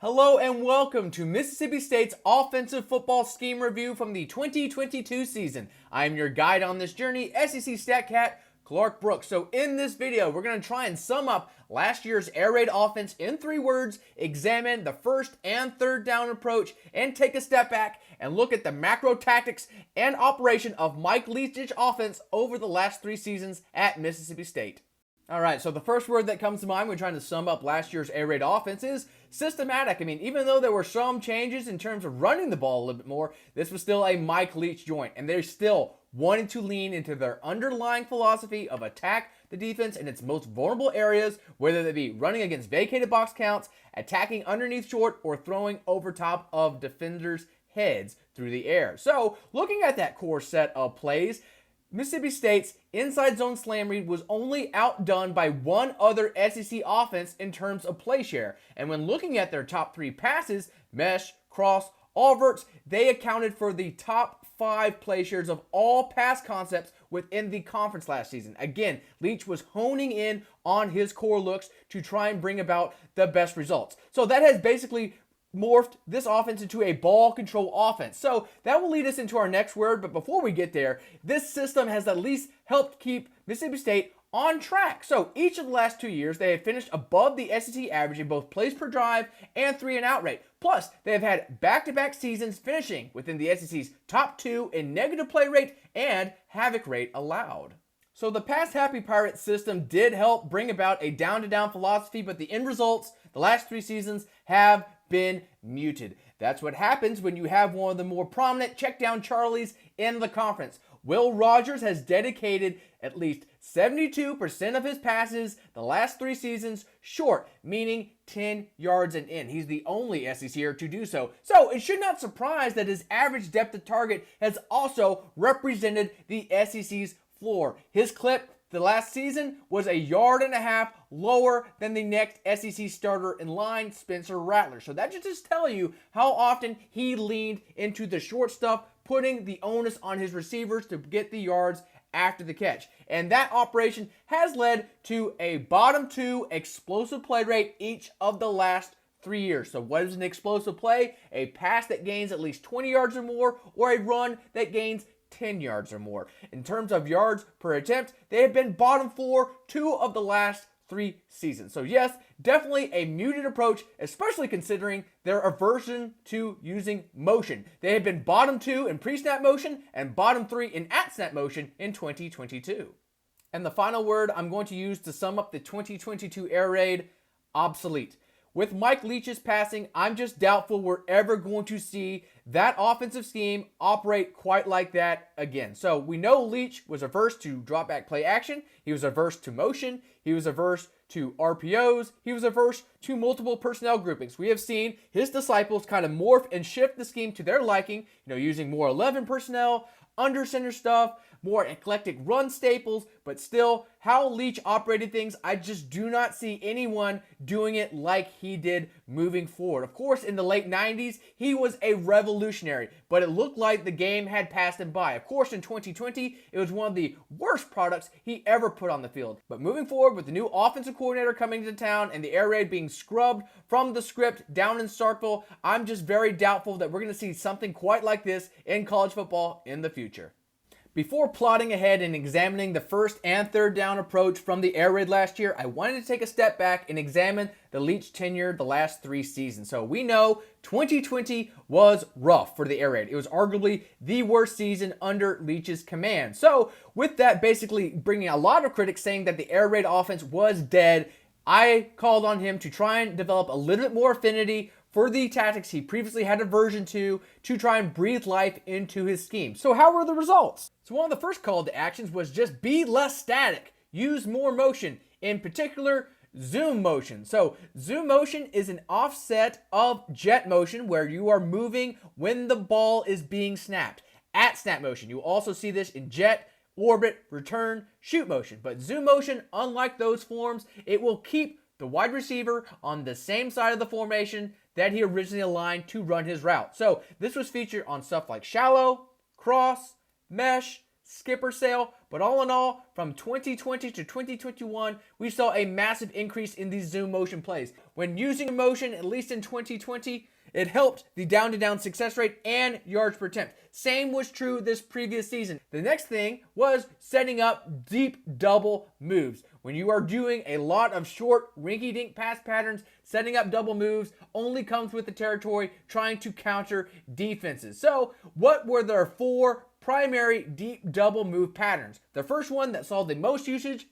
Hello and welcome to Mississippi State's offensive football scheme review from the 2022 season. I am your guide on this journey, SEC StatCat, Clark Brooks. So in this video, we're going to try and sum up last year's air raid offense in 3 words, examine the first and third down approach, and take a step back and look at the macro tactics and operation of Mike Leach's offense over the last 3 seasons at Mississippi State. Alright, so the first word that comes to mind when trying to sum up last year's air raid offense is systematic. I mean, even though there were some changes in terms of running the ball a little bit more, this was still a Mike Leach joint, and they still wanted to lean into their underlying philosophy of attack the defense in its most vulnerable areas, whether they be running against vacated box counts, attacking underneath short, or throwing over top of defenders' heads through the air. So, looking at that core set of plays, Mississippi State's inside zone slam read was only outdone by one other SEC offense in terms of play share. And when looking at their top 3 passes, mesh, cross, all verts, they accounted for the top 5 play shares of all pass concepts within the conference last season. Again, Leach was honing in on his core looks to try and bring about the best results. So that has basically morphed this offense into a ball control offense. So that will lead us into our next word, but before we get there, this system has at least helped keep Mississippi State on track. So each of the last 2 years, they have finished above the SEC average in both plays per drive and 3-and-out rate. Plus, they have had back-to-back seasons finishing within the SEC's top 2 in negative play rate and havoc rate allowed. So the pass-happy Pirate system did help bring about a down-to-down philosophy, but the end results, the last 3 seasons, have been muted. That's what happens when you have one of the more prominent check-down Charlies in the conference. Will Rogers has dedicated at least 72% of his passes the last 3 seasons short, meaning 10 yards and in. He's the only SECer to do so. So it should not surprise that his average depth of target has also represented the SEC's floor. His clip the last season was 1.5 yards lower than the next SEC starter in line, Spencer Rattler. So that should just tell you how often he leaned into the short stuff, putting the onus on his receivers to get the yards after the catch. And that operation has led to a bottom 2 explosive play rate each of the last 3 years. So what is an explosive play? A pass that gains at least 20 yards or more, or a run that gains 10 yards or more. In terms of yards per attempt, they have been bottom 4 2 of the last 3 seasons. So yes, definitely a muted approach, especially considering their aversion to using motion. They have been bottom 2 in pre-snap motion and bottom 3 in at-snap motion in 2022. And the final word I'm going to use to sum up the 2022 air raid, obsolete. With Mike Leach's passing, I'm just doubtful we're ever going to see that offensive scheme operate quite like that again. So we know Leach was averse to drop back play action. He was averse to motion. He was averse to RPOs. He was averse to multiple personnel groupings. We have seen his disciples kind of morph and shift the scheme to their liking, using more 11 personnel, under center stuff, more eclectic run staples, but still, how Leach operated things, I just do not see anyone doing it like he did moving forward. Of course, in the late 90s, he was a revolutionary, but it looked like the game had passed him by. Of course, in 2020, it was one of the worst products he ever put on the field. But moving forward, with the new offensive coordinator coming to town and the air raid being scrubbed from the script down in Starkville, I'm just very doubtful that we're going to see something quite like this in college football in the future. Before plotting ahead and examining the first and third down approach from the air raid last year, I wanted to take a step back and examine the Leach tenure the last 3 seasons. So we know 2020 was rough for the air raid. It was arguably the worst season under Leach's command. So with that basically bringing a lot of critics saying that the air raid offense was dead, I called on him to try and develop a little bit more affinity for the tactics he previously had aversion to try and breathe life into his scheme. So how were the results? So one of the first call to actions was just be less static, use more motion, in particular zoom motion. So zoom motion is an offset of jet motion where you are moving when the ball is being snapped. At snap motion, you also see this in jet, orbit, return, shoot motion. But zoom motion, unlike those forms, it will keep the wide receiver on the same side of the formation that he originally aligned to run his route. So this was featured on stuff like shallow, cross, mesh, skipper sail, But all in all, from 2020 to 2021, we saw a massive increase in these zoom motion plays. When using motion, at least in 2020, it helped the down-to-down success rate and yards per attempt. Same was true this previous season. The next thing was setting up deep double moves. When you are doing a lot of short, rinky-dink pass patterns, setting up double moves only comes with the territory trying to counter defenses. So, what were their 4 primary deep double move patterns? The first one that saw the most usage,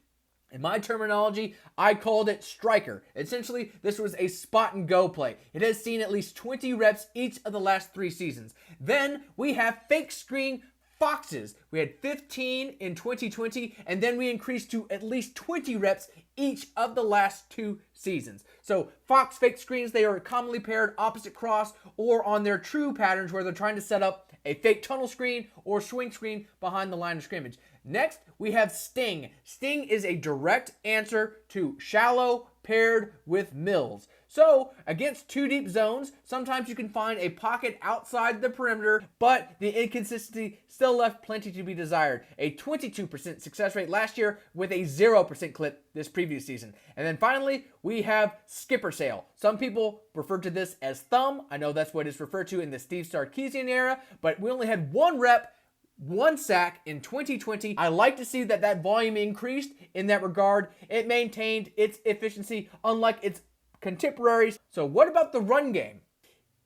in my terminology, I called it striker. Essentially, this was a spot and go play. It has seen at least 20 reps each of the last 3 seasons. Then we have fake screen foxes. We had 15 in 2020, and then we increased to at least 20 reps each of the last 2 seasons. So fox fake screens, they are commonly paired opposite cross or on their true patterns where they're trying to set up a fake tunnel screen or swing screen behind the line of scrimmage. Next, we have sting. Sting is a direct answer to shallow paired with mills. So, against 2 deep zones, sometimes you can find a pocket outside the perimeter, but the inconsistency still left plenty to be desired. A 22% success rate last year with a 0% clip this previous season. And then finally, we have skipper sail. Some people refer to this as thumb. I know that's what it's referred to in the Steve Sarkisian era, but we only had 1 rep, 1 sack in 2020. I like to see that volume increased in that regard. It maintained its efficiency unlike its contemporaries. So what about the run game?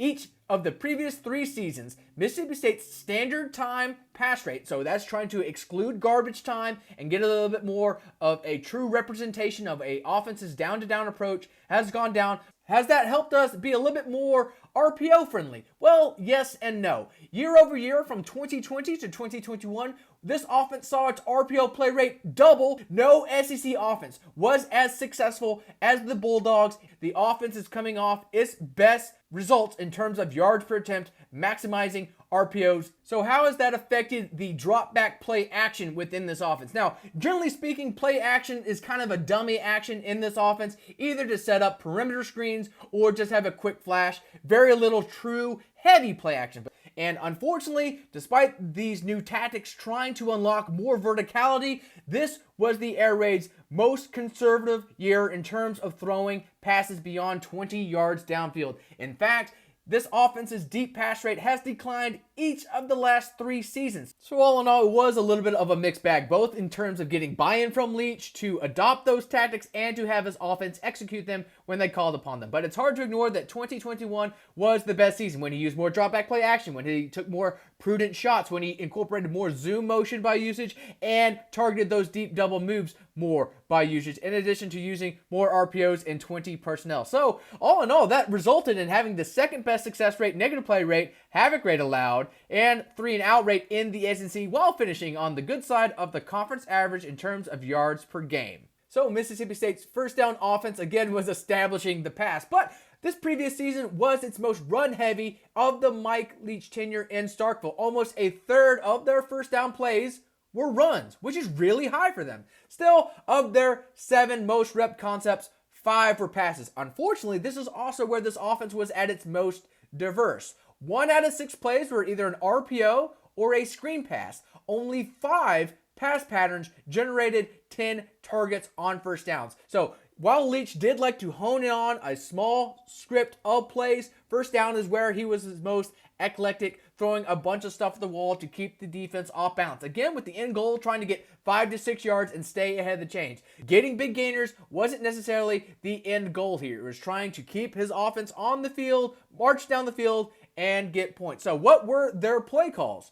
Each of the previous 3 seasons, Mississippi State's standard time pass rate, so that's trying to exclude garbage time and get a little bit more of a true representation of a offense's down-to-down approach, has gone down. Has that helped us be a little bit more RPO friendly? Well, yes and no. Year over year from 2020 to 2021, this offense saw its RPO play rate double. No SEC offense was as successful as the Bulldogs. The offense is coming off its best results in terms of yards per attempt, maximizing RPOs. So how has that affected the drop back play action within this offense? Now, generally speaking, play action is kind of a dummy action in this offense, either to set up perimeter screens or just have a quick flash. Very little true heavy play action. And unfortunately, despite these new tactics trying to unlock more verticality, this was the air raid's most conservative year in terms of throwing passes beyond 20 yards downfield. In fact, this offense's deep pass rate has declined each of the last 3 seasons. So all in all, it was a little bit of a mixed bag, both in terms of getting buy-in from Leach to adopt those tactics and to have his offense execute them when they called upon them. But it's hard to ignore that 2021 was the best season when he used more drop back play action, when he took more prudent shots, when he incorporated more zoom motion by usage and targeted those deep double moves more by usage, in addition to using more RPOs and 20 personnel. So all in all, that resulted in having the second best success rate, negative play rate, havoc rate allowed, and 3 and out rate in the SEC, while finishing on the good side of the conference average in terms of yards per game. So Mississippi State's first down offense again was establishing the pass, but this previous season was its most run-heavy of the Mike Leach tenure in Starkville. Almost a third of their first down plays were runs, which is really high for them. Still, of their 7 most rep concepts, 5 were passes. Unfortunately, this is also where this offense was at its most diverse. 1 out of 6 plays were either an RPO or a screen pass. Only 5 pass patterns generated 10 targets on first downs. So while Leach did like to hone in on a small script of plays, first down is where he was his most eclectic, throwing a bunch of stuff at the wall to keep the defense off balance. Again, with the end goal, trying to get 5 to 6 yards and stay ahead of the chains. Getting big gainers wasn't necessarily the end goal here. It was trying to keep his offense on the field, march down the field, and get points. So what were their play calls?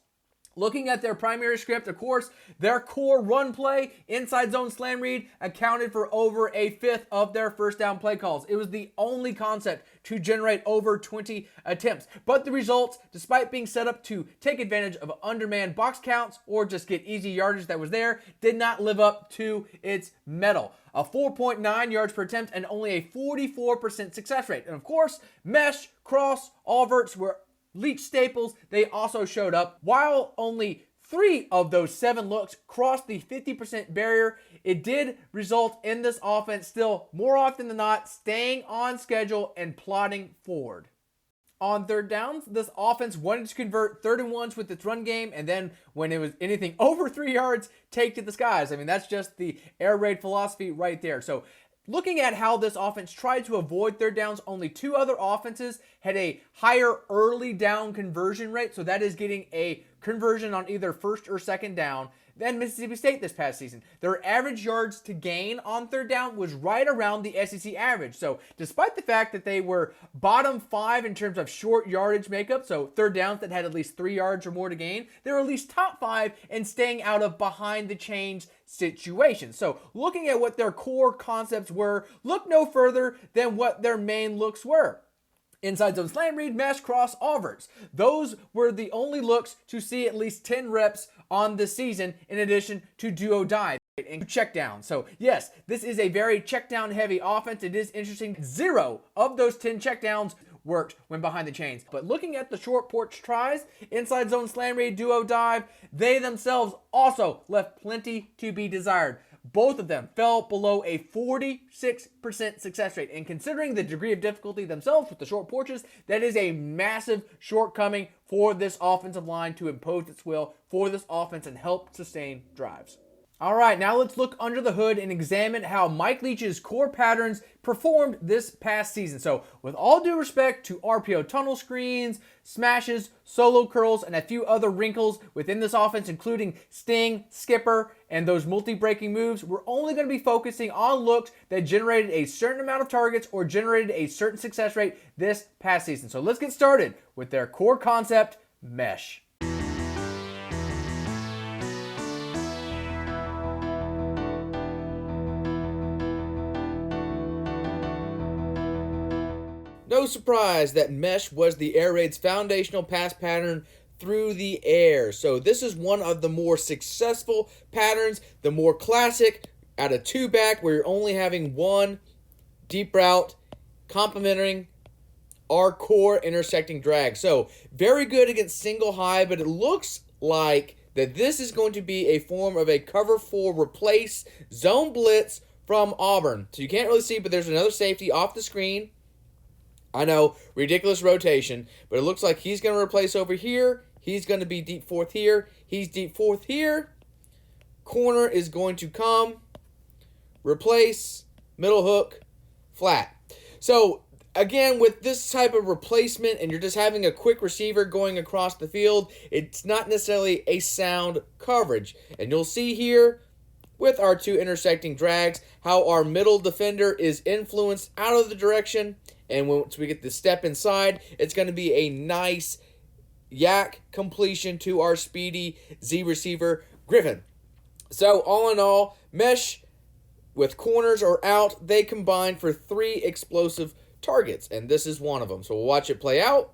Looking at their primary script, of course, their core run play, inside zone slam read, accounted for over a fifth of their first down play calls. It was the only concept to generate over 20 attempts. But the results, despite being set up to take advantage of undermanned box counts or just get easy yardage that was there, did not live up to its mettle. A 4.9 yards per attempt and only a 44% success rate. And of course, mesh, cross, all verts were Leach staples. They also showed up. While only 3 of those 7 looks crossed the 50% barrier, it did result in this offense still more often than not staying on schedule and plodding forward. on third downs. This offense wanted to convert 3rd-and-1s with its run game, and then when it was anything over 3 yards, take to the skies. I mean, that's just the air raid philosophy right there. So looking at how this offense tried to avoid third downs, only 2 other offenses had a higher early down conversion rate. So that is getting a conversion on either first or second down than Mississippi State this past season. Their average yards to gain on third down was right around the SEC average. So despite the fact that they were bottom 5 in terms of short yardage makeup, so third downs that had at least 3 yards or more to gain, they were at least top 5 in staying out of behind the chains situations. So looking at what their core concepts were, look no further than what their main looks were. Inside zone slant read, mesh, cross, all verts. Those were the only looks to see at least 10 reps on the season, in addition to duo dive and check down. So yes, this is a very check down heavy offense. It is interesting. 0 of those 10 check downs worked when behind the chains. But looking at the short porch tries, inside zone slant read, duo dive, they themselves also left plenty to be desired. Both of them fell below a 46% success rate. And considering the degree of difficulty themselves with the short porches, that is a massive shortcoming for this offensive line to impose its will for this offense and help sustain drives. All right, now let's look under the hood and examine how Mike Leach's core patterns performed this past season. So with all due respect to RPO tunnel screens, smashes, solo curls, and a few other wrinkles within this offense, including sting, skipper, and those multi-breaking moves, we're only going to be focusing on looks that generated a certain amount of targets or generated a certain success rate this past season. So let's get started with their core concept, mesh. No surprise that mesh was the air raid's foundational pass pattern through the air. So this is one of the more successful patterns, the more classic out of 2 back, where you're only having one deep route complementing our core intersecting drag. So very good against single high, but it looks like that this is going to be a form of a cover 4 replace zone blitz from Auburn. So you can't really see, but there's another safety off the screen. I know, ridiculous rotation, but it looks like he's going to replace over here. He's going to be deep 4th here. He's deep 4th here. Corner is going to come, replace, middle hook, flat. So, again, with this type of replacement and you're just having a quick receiver going across the field, it's not necessarily a sound coverage. And you'll see here with our 2 intersecting drags how our middle defender is influenced out of the direction. And once we get the step inside, it's going to be a nice yak completion to our speedy Z receiver, Griffin. So all in all, mesh with corners or out, they combine for 3 explosive targets. And this is one of them. So we'll watch it play out.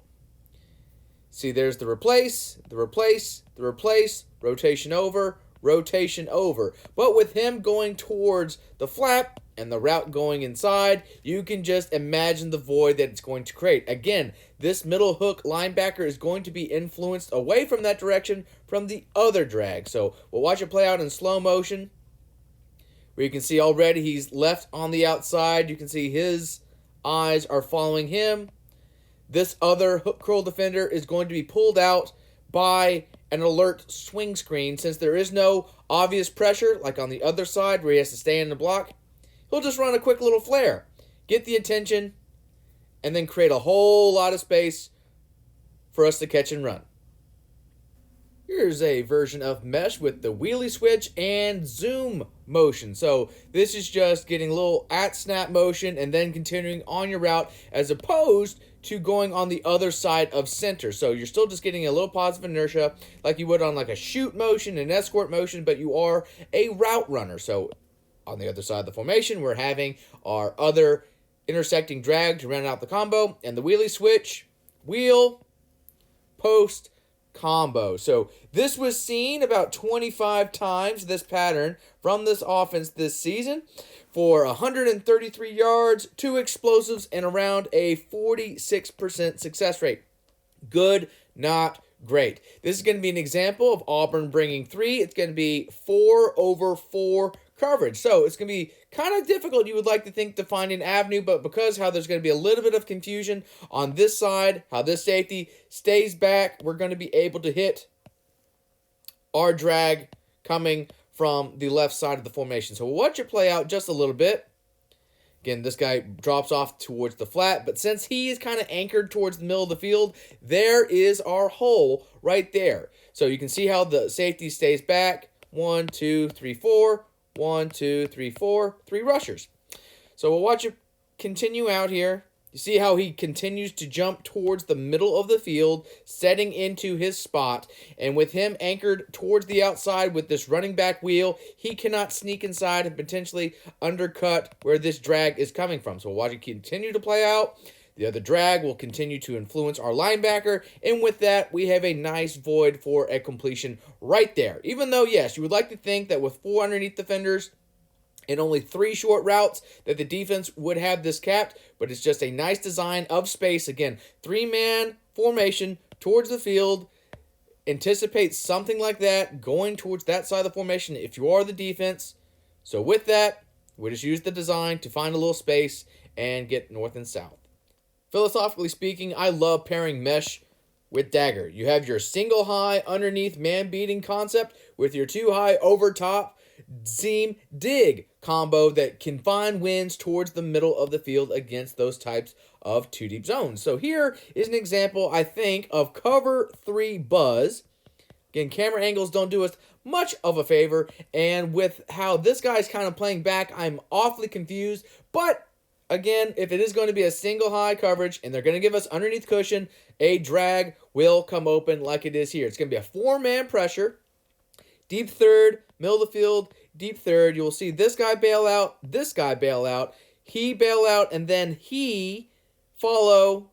See, there's the replace, the replace, the replace, rotation over, rotation over. But with him going towards the flap and the route going inside, you can just imagine the void that it's going to create. Again, this middle hook linebacker is going to be influenced away from that direction from the other drag. So we'll watch it play out in slow motion, where you can see already he's left on the outside. You can see his eyes are following him. This other hook curl defender is going to be pulled out by an alert swing screen. Since there is no obvious pressure like on the other side where he has to stay in the block, he'll just run a quick little flare, get the attention, and then create a whole lot of space for us to catch and run. Here's a version of mesh with the wheelie switch and zoom motion. So this is just getting a little at snap motion and then continuing on your route, as opposed to going on the other side of center. So you're still just getting a little positive inertia like you would on like a shoot motion and escort motion, but you are a route runner. So on the other side of the formation, we're having our other intersecting drag to round out the combo, and the wheelie switch, wheel, post, combo. So this was seen about 25 times, this pattern from this offense this season, for 133 yards, 2 explosives, and around a 46% success rate. Good, not great. This is going to be an example of Auburn bringing 3. It's going to be 4 over 4 coverage. So it's going to be kind of difficult, you would like to think, to find an avenue, but because how there's going to be a little bit of confusion on this side, how this safety stays back, we're going to be able to hit our drag coming from the left side of the formation. So we'll watch it play out just a little bit. Again, this guy drops off towards the flat, but since he is kind of anchored towards the middle of the field, there is our hole right there. So you can see how the safety stays back. 1, 2, 3, 4. 1, 2, 3, 4. 3 rushers. So we'll watch it continue out here. You see how he continues to jump towards the middle of the field, setting into his spot. And with him anchored towards the outside with this running back wheel, he cannot sneak inside and potentially undercut where this drag is coming from. So we'll watch it continue to play out. The other drag will continue to influence our linebacker. And with that, we have a nice void for a completion right there. Even though, yes, you would like to think that with 4 underneath defenders and only 3 short routes that the defense would have this capped, but it's just a nice design of space. Again, 3-man formation towards the field. Anticipate something like that going towards that side of the formation if you are the defense. So with that, we just use the design to find a little space and get north and south. Philosophically speaking, I love pairing mesh with Dagger. You have your single high underneath man beating concept with your 2 high over top seam dig combo that can find wins towards the middle of the field against those types of 2 deep zones. So here is an example, I think, of cover 3 buzz. Again, camera angles don't do us much of a favor, and with how this guy's kind of playing back, I'm awfully confused. But again, if it is going to be a single high coverage and they're going to give us underneath cushion, a drag will come open like it is here. It's going to be a 4-man pressure. Deep third, middle of the field, deep third. You'll see this guy bail out, this guy bail out, he bail out, and then he follow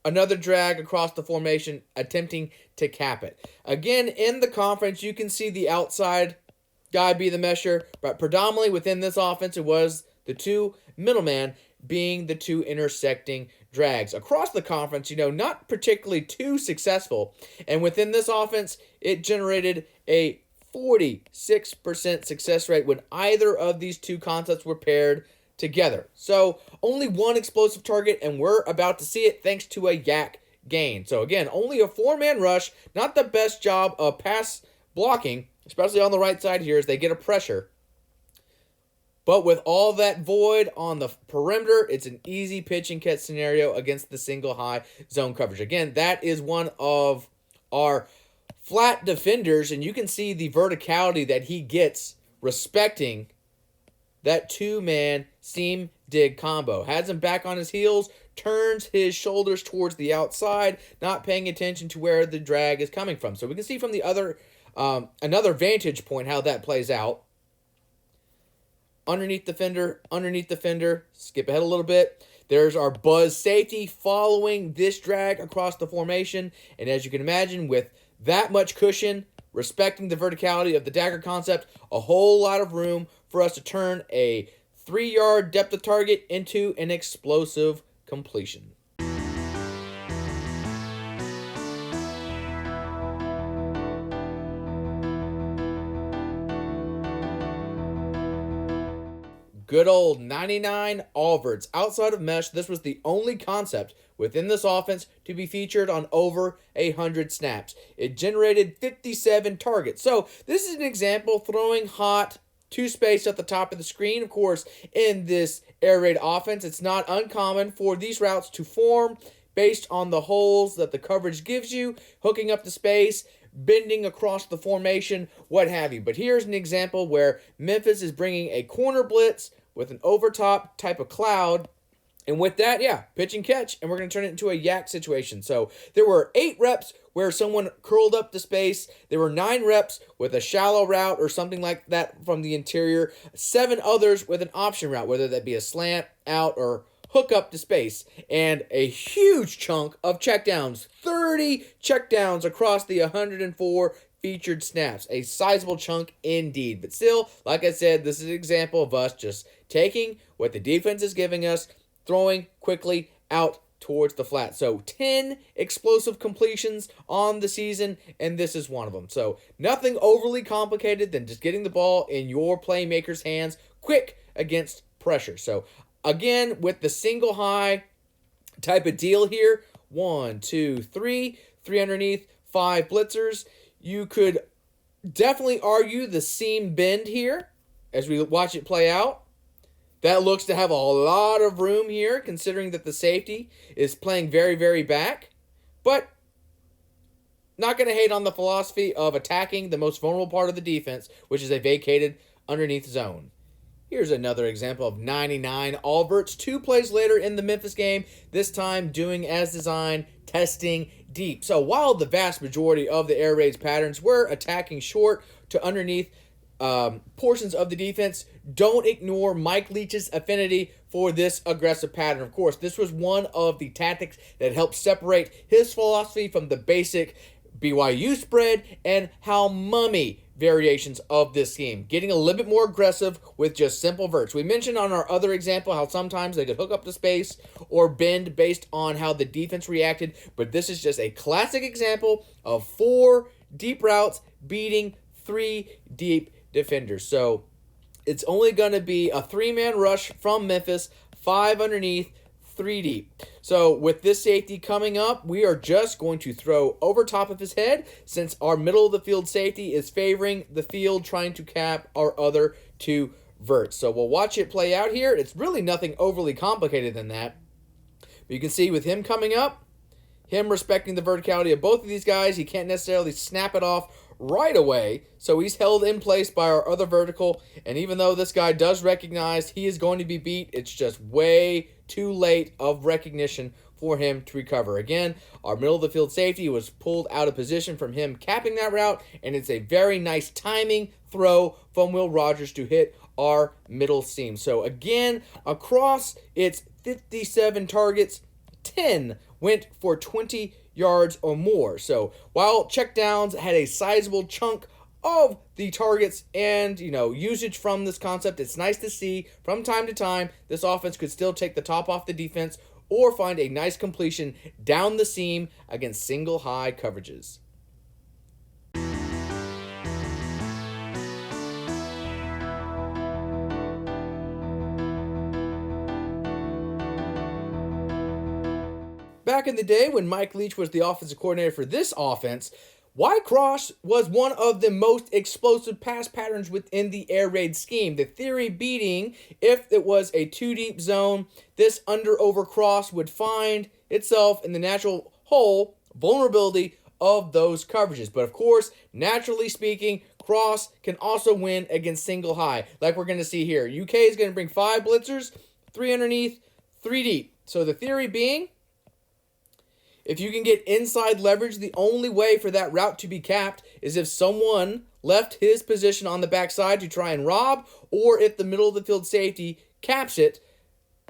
another drag across the formation, attempting to cap it. Again, in the conference, you can see the outside guy be the mesher, but predominantly within this offense, it was the 2 middleman being the 2 intersecting drags. Across the conference, not particularly too successful. And within this offense, it generated a 46% success rate when either of these 2 concepts were paired together. So only 1 explosive target, and we're about to see it thanks to a yak gain. So again, only a 4-man rush, not the best job of pass blocking, especially on the right side here as they get a pressure. But with all that void on the perimeter, it's an easy pitch and catch scenario against the single high zone coverage. Again, that is one of our flat defenders, and you can see the verticality that he gets respecting that 2-man seam dig combo. Has him back on his heels, turns his shoulders towards the outside, not paying attention to where the drag is coming from. So we can see from the other another vantage point how that plays out. Underneath defender, skip ahead a little bit. There's our buzz safety following this drag across the formation. And as you can imagine, with that much cushion, respecting the verticality of the Dagger concept, a whole lot of room for us to turn a 3-yard depth of target into an explosive completion. Good old 99 all verts. Outside of mesh, this was the only concept within this offense to be featured on over 100 snaps. It generated 57 targets. So this is an example throwing hot to space at the top of the screen. Of course, in this air raid offense, it's not uncommon for these routes to form based on the holes that the coverage gives you, hooking up the space, bending across the formation, what have you. But here's an example where Memphis is bringing a corner blitz with an overtop type of cloud. And with that, pitch and catch, and we're going to turn it into a yak situation. So there were 8 reps where someone curled up the space. There were 9 reps with a shallow route or something like that from the interior. 7 others with an option route, whether that be a slant, out, or hook up to space. And a huge chunk of checkdowns. 30 checkdowns across the 104 featured snaps. A sizable chunk indeed. But still, like I said, this is an example of us just taking what the defense is giving us, throwing quickly out towards the flat. So 10 explosive completions on the season, and this is one of them. So nothing overly complicated than just getting the ball in your playmaker's hands quick against pressure. So again, with the single high type of deal here, 1, 2, 3, 3 underneath, 5 blitzers. You could definitely argue the seam bend here as we watch it play out. That looks to have a lot of room here, considering that the safety is playing very, very back. But not going to hate on the philosophy of attacking the most vulnerable part of the defense, which is a vacated underneath zone. Here's another example of 99 all verts 2 plays later in the Memphis game, this time doing as designed, testing deep. So while the vast majority of the air raids patterns were attacking short to underneath portions of the defense, don't ignore Mike Leach's affinity for this aggressive pattern. Of course, this was one of the tactics that helped separate his philosophy from the basic BYU spread and how mummy variations of this scheme, getting a little bit more aggressive with just simple verts. We mentioned on our other example how sometimes they could hook up to space or bend based on how the defense reacted, but this is just a classic example of 4 deep routes beating 3 deep defenders. So it's only going to be a 3-man rush from Memphis, 5 underneath, 3 deep. So with this safety coming up, we are just going to throw over top of his head since our middle of the field safety is favoring the field, trying to cap our other 2 verts. So we'll watch it play out here. It's really nothing overly complicated than that. But you can see with him coming up, him respecting the verticality of both of these guys, he can't necessarily snap it off right away, so he's held in place by our other vertical, and even though this guy does recognize he is going to be beat, it's just way too late of recognition for him to recover. Again, our middle of the field safety was pulled out of position from him capping that route, and it's a very nice timing throw from Will Rogers to hit our middle seam. So again, across its 57 targets, 10 went for 20 yards or more. So while checkdowns had a sizable chunk of the targets and, usage from this concept, it's nice to see from time to time this offense could still take the top off the defense or find a nice completion down the seam against single high coverages. Back in the day when Mike Leach was the offensive coordinator for this offense, Y-Cross was one of the most explosive pass patterns within the air raid scheme. The theory being, if it was a 2-deep zone, this under-over cross would find itself in the natural hole vulnerability of those coverages. But of course, naturally speaking, cross can also win against single high, like we're going to see here. UK is going to bring 5 blitzers, 3 underneath, 3 deep. So the theory being, if you can get inside leverage, the only way for that route to be capped is if someone left his position on the backside to try and rob, or if the middle of the field safety caps it,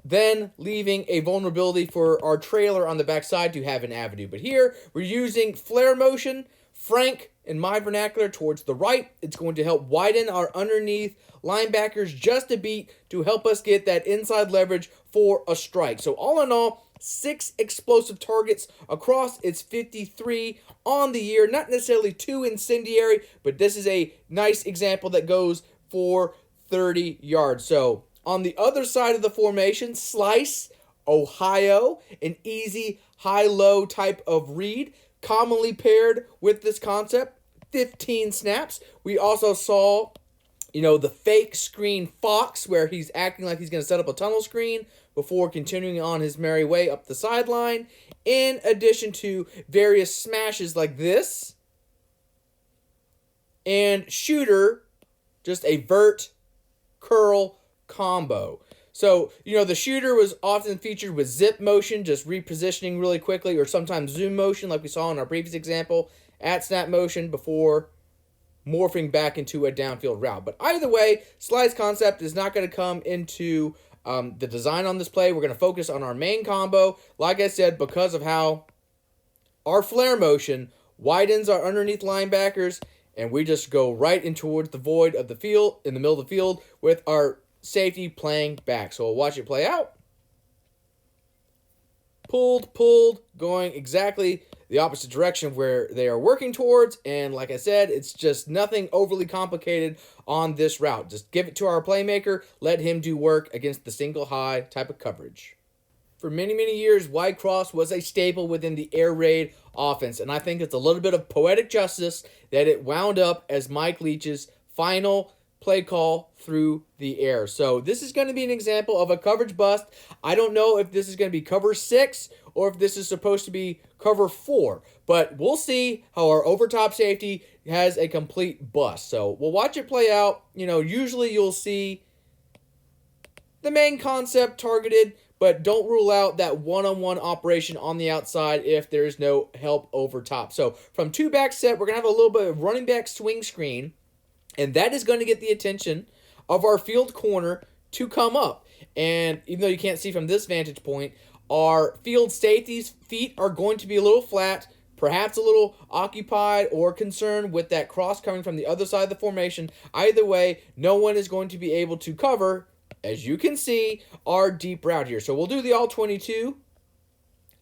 then leaving a vulnerability for our trailer on the backside to have an avenue. But here, we're using flare motion, Frank, in my vernacular, towards the right. It's going to help widen our underneath linebackers just a beat to help us get that inside leverage for a strike. So all in all, 6 explosive targets across its 53 on the year. Not necessarily too incendiary, but this is a nice example that goes for 30 yards. So on the other side of the formation, slice, Ohio, an easy high-low type of read, commonly paired with this concept, 15 snaps. We also saw, the fake screen Fox, where he's acting like he's going to set up a tunnel screen before continuing on his merry way up the sideline, in addition to various smashes like this, and shooter, just a vert curl combo. So, the shooter was often featured with zip motion, just repositioning really quickly, or sometimes zoom motion like we saw in our previous example, at snap motion before morphing back into a downfield route. But either way, slice concept is not going to come into the design on this play. We're going to focus on our main combo. Like I said, because of how our flare motion widens our underneath linebackers, and we just go right in towards the void of the field, in the middle of the field, with our safety playing back. So we'll watch it play out. pulled, going exactly the opposite direction where they are working towards. And like I said, it's just nothing overly complicated on this route. Just give it to our playmaker, let him do work against the single high type of coverage. For many, many years, wide cross was a staple within the air raid offense, and I think it's a little bit of poetic justice that it wound up as Mike Leach's final play call through the air. So this is going to be an example of a coverage bust. I don't know if this is going to be cover 6 or if this is supposed to be cover 4, but we'll see how our overtop safety has a complete bust. So we'll watch it play out. Usually you'll see the main concept targeted, but don't rule out that one-on-one operation on the outside if there's no help over top. So from 2-back set, we're going to have a little bit of running back swing screen, and that is going to get the attention of our field corner to come up. And even though you can't see from this vantage point, our field safety's feet are going to be a little flat, perhaps a little occupied or concerned with that cross coming from the other side of the formation. Either way, no one is going to be able to cover, as you can see, our deep route here. So we'll do the all 22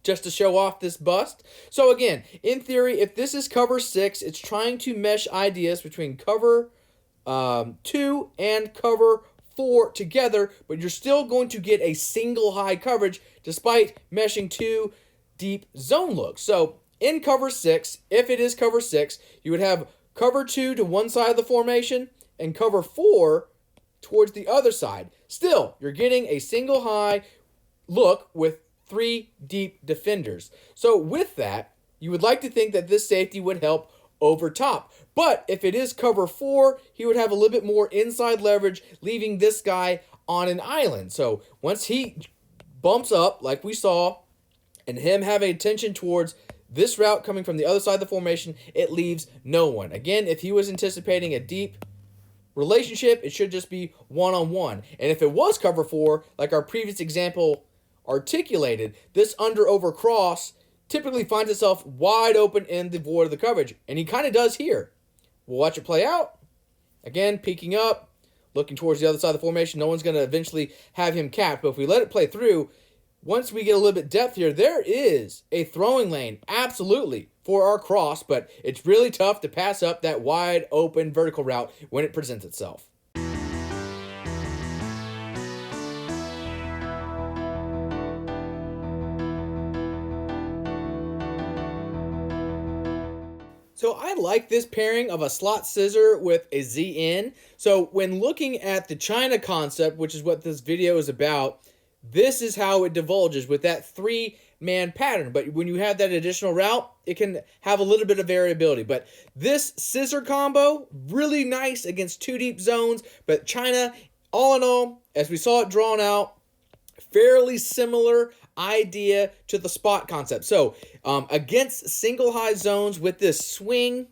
just to show off this bust. So again, in theory, if this is cover 6, it's trying to mesh ideas between cover 2 and cover 4 together, but you're still going to get a single high coverage despite meshing 2 deep zone looks. So in cover 6, if it is cover 6, you would have cover 2 to one side of the formation and cover 4 towards the other side. Still, you're getting a single high look with 3 deep defenders. So with that, you would like to think that this safety would help over top. But if it is cover 4, he would have a little bit more inside leverage, leaving this guy on an island. So once he bumps up, like we saw, and him having attention towards this route coming from the other side of the formation, it leaves no one. Again, if he was anticipating a deep relationship, it should just be one-on-one. And if it was cover 4, like our previous example articulated, this under-over cross typically finds itself wide open in the void of the coverage. And he kind of does here. We'll watch it play out. Again, peeking up, looking towards the other side of the formation. No one's going to eventually have him capped. But if we let it play through, once we get a little bit depth here, there is a throwing lane, absolutely, for our cross, but it's really tough to pass up that wide open vertical route when it presents itself. So I like this pairing of a slot scissor with a ZN. So when looking at the China concept, which is what this video is about, this is how it divulges with that 3-man pattern. But when you have that additional route, it can have a little bit of variability. But this scissor combo, really nice against 2 deep zones. But China, all in all, as we saw it drawn out, fairly similar idea to the spot concept. So against single high zones with this swing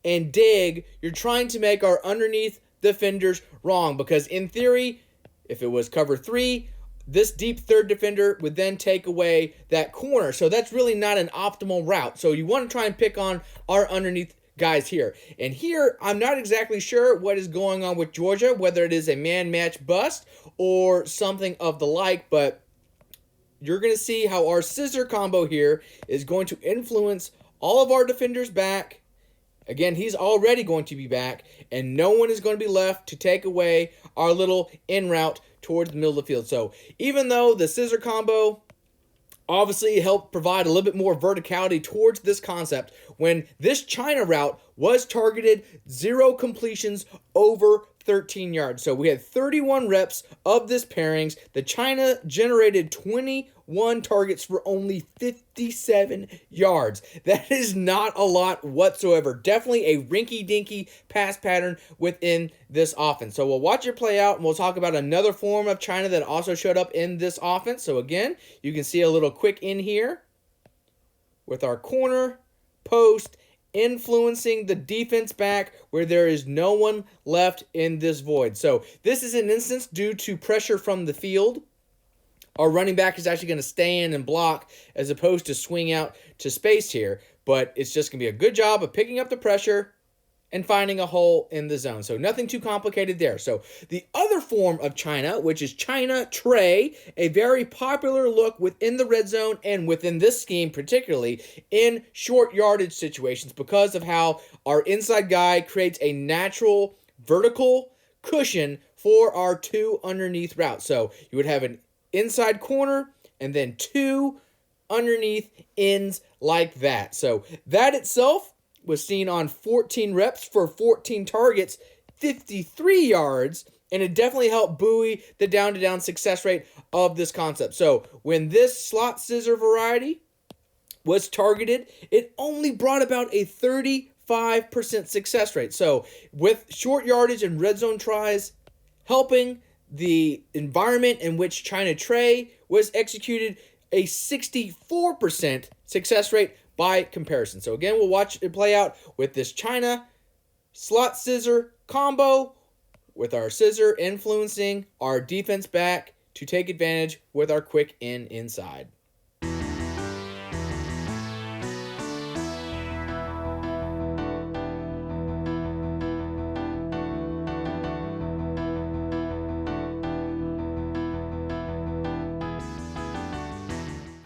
and dig, you're trying to make our underneath defenders wrong. Because in theory, if it was cover 3, this deep third defender would then take away that corner. So that's really not an optimal route. So you want to try and pick on our underneath guys here. And here, I'm not exactly sure what is going on with Georgia, whether it is a man match bust or something of the like, but you're going to see how our scissor combo here is going to influence all of our defenders back. Again, he's already going to be back, and no one is going to be left to take away our little in route towards the middle of the field. So even though the scissor combo obviously helped provide a little bit more verticality towards this concept, when this China route was targeted 0 completions over 13 yards. So we had 31 reps of this pairings. The China generated 21 targets for only 57 yards. That is not a lot whatsoever. Definitely a rinky-dinky pass pattern within this offense. So we'll watch it play out, and we'll talk about another form of China that also showed up in this offense. So again, you can see a little quick in here with our corner, post, influencing the defense back where there is no one left in this void. So this is an instance due to pressure from the field. Our running back is actually going to stay in and block as opposed to swing out to space here. But it's just going to be a good job of picking up the pressure and finding a hole in the zone. So nothing too complicated there. So the other form of China, which is China tray, a very popular look within the red zone and within this scheme, particularly in short yardage situations, because of how our inside guy creates a natural vertical cushion for our two underneath routes. So you would have an inside corner and then two underneath ends like that. So that itself was seen on 14 reps for 14 targets, 53 yards, and it definitely helped buoy the down-to-down success rate of this concept. So when this slot scissor variety was targeted, it only brought about a 35% success rate. So with short yardage and red zone tries helping the environment in which China tray was executed, a 64% success rate by comparison. So again, we'll watch it play out with this China slot scissor combo, with our scissor influencing our defense back to take advantage with our quick in inside.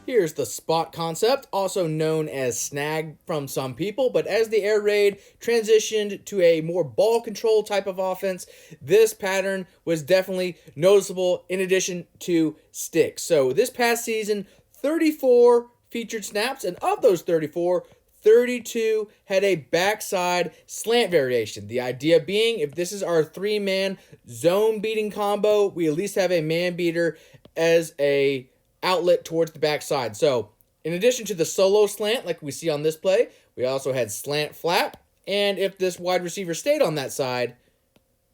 Here's the spot concept, also known as snag from some people, but as the air raid transitioned to a more ball control type of offense, this pattern was definitely noticeable in addition to sticks. So this past season, 34 featured snaps, and of those 34, 32 had a backside slant variation. The idea being, if this is our three-man zone beating combo, we at least have a man beater as a outlet towards the backside. So in addition to the solo slant like we see on this play, we also had slant flap, and if this wide receiver stayed on that side,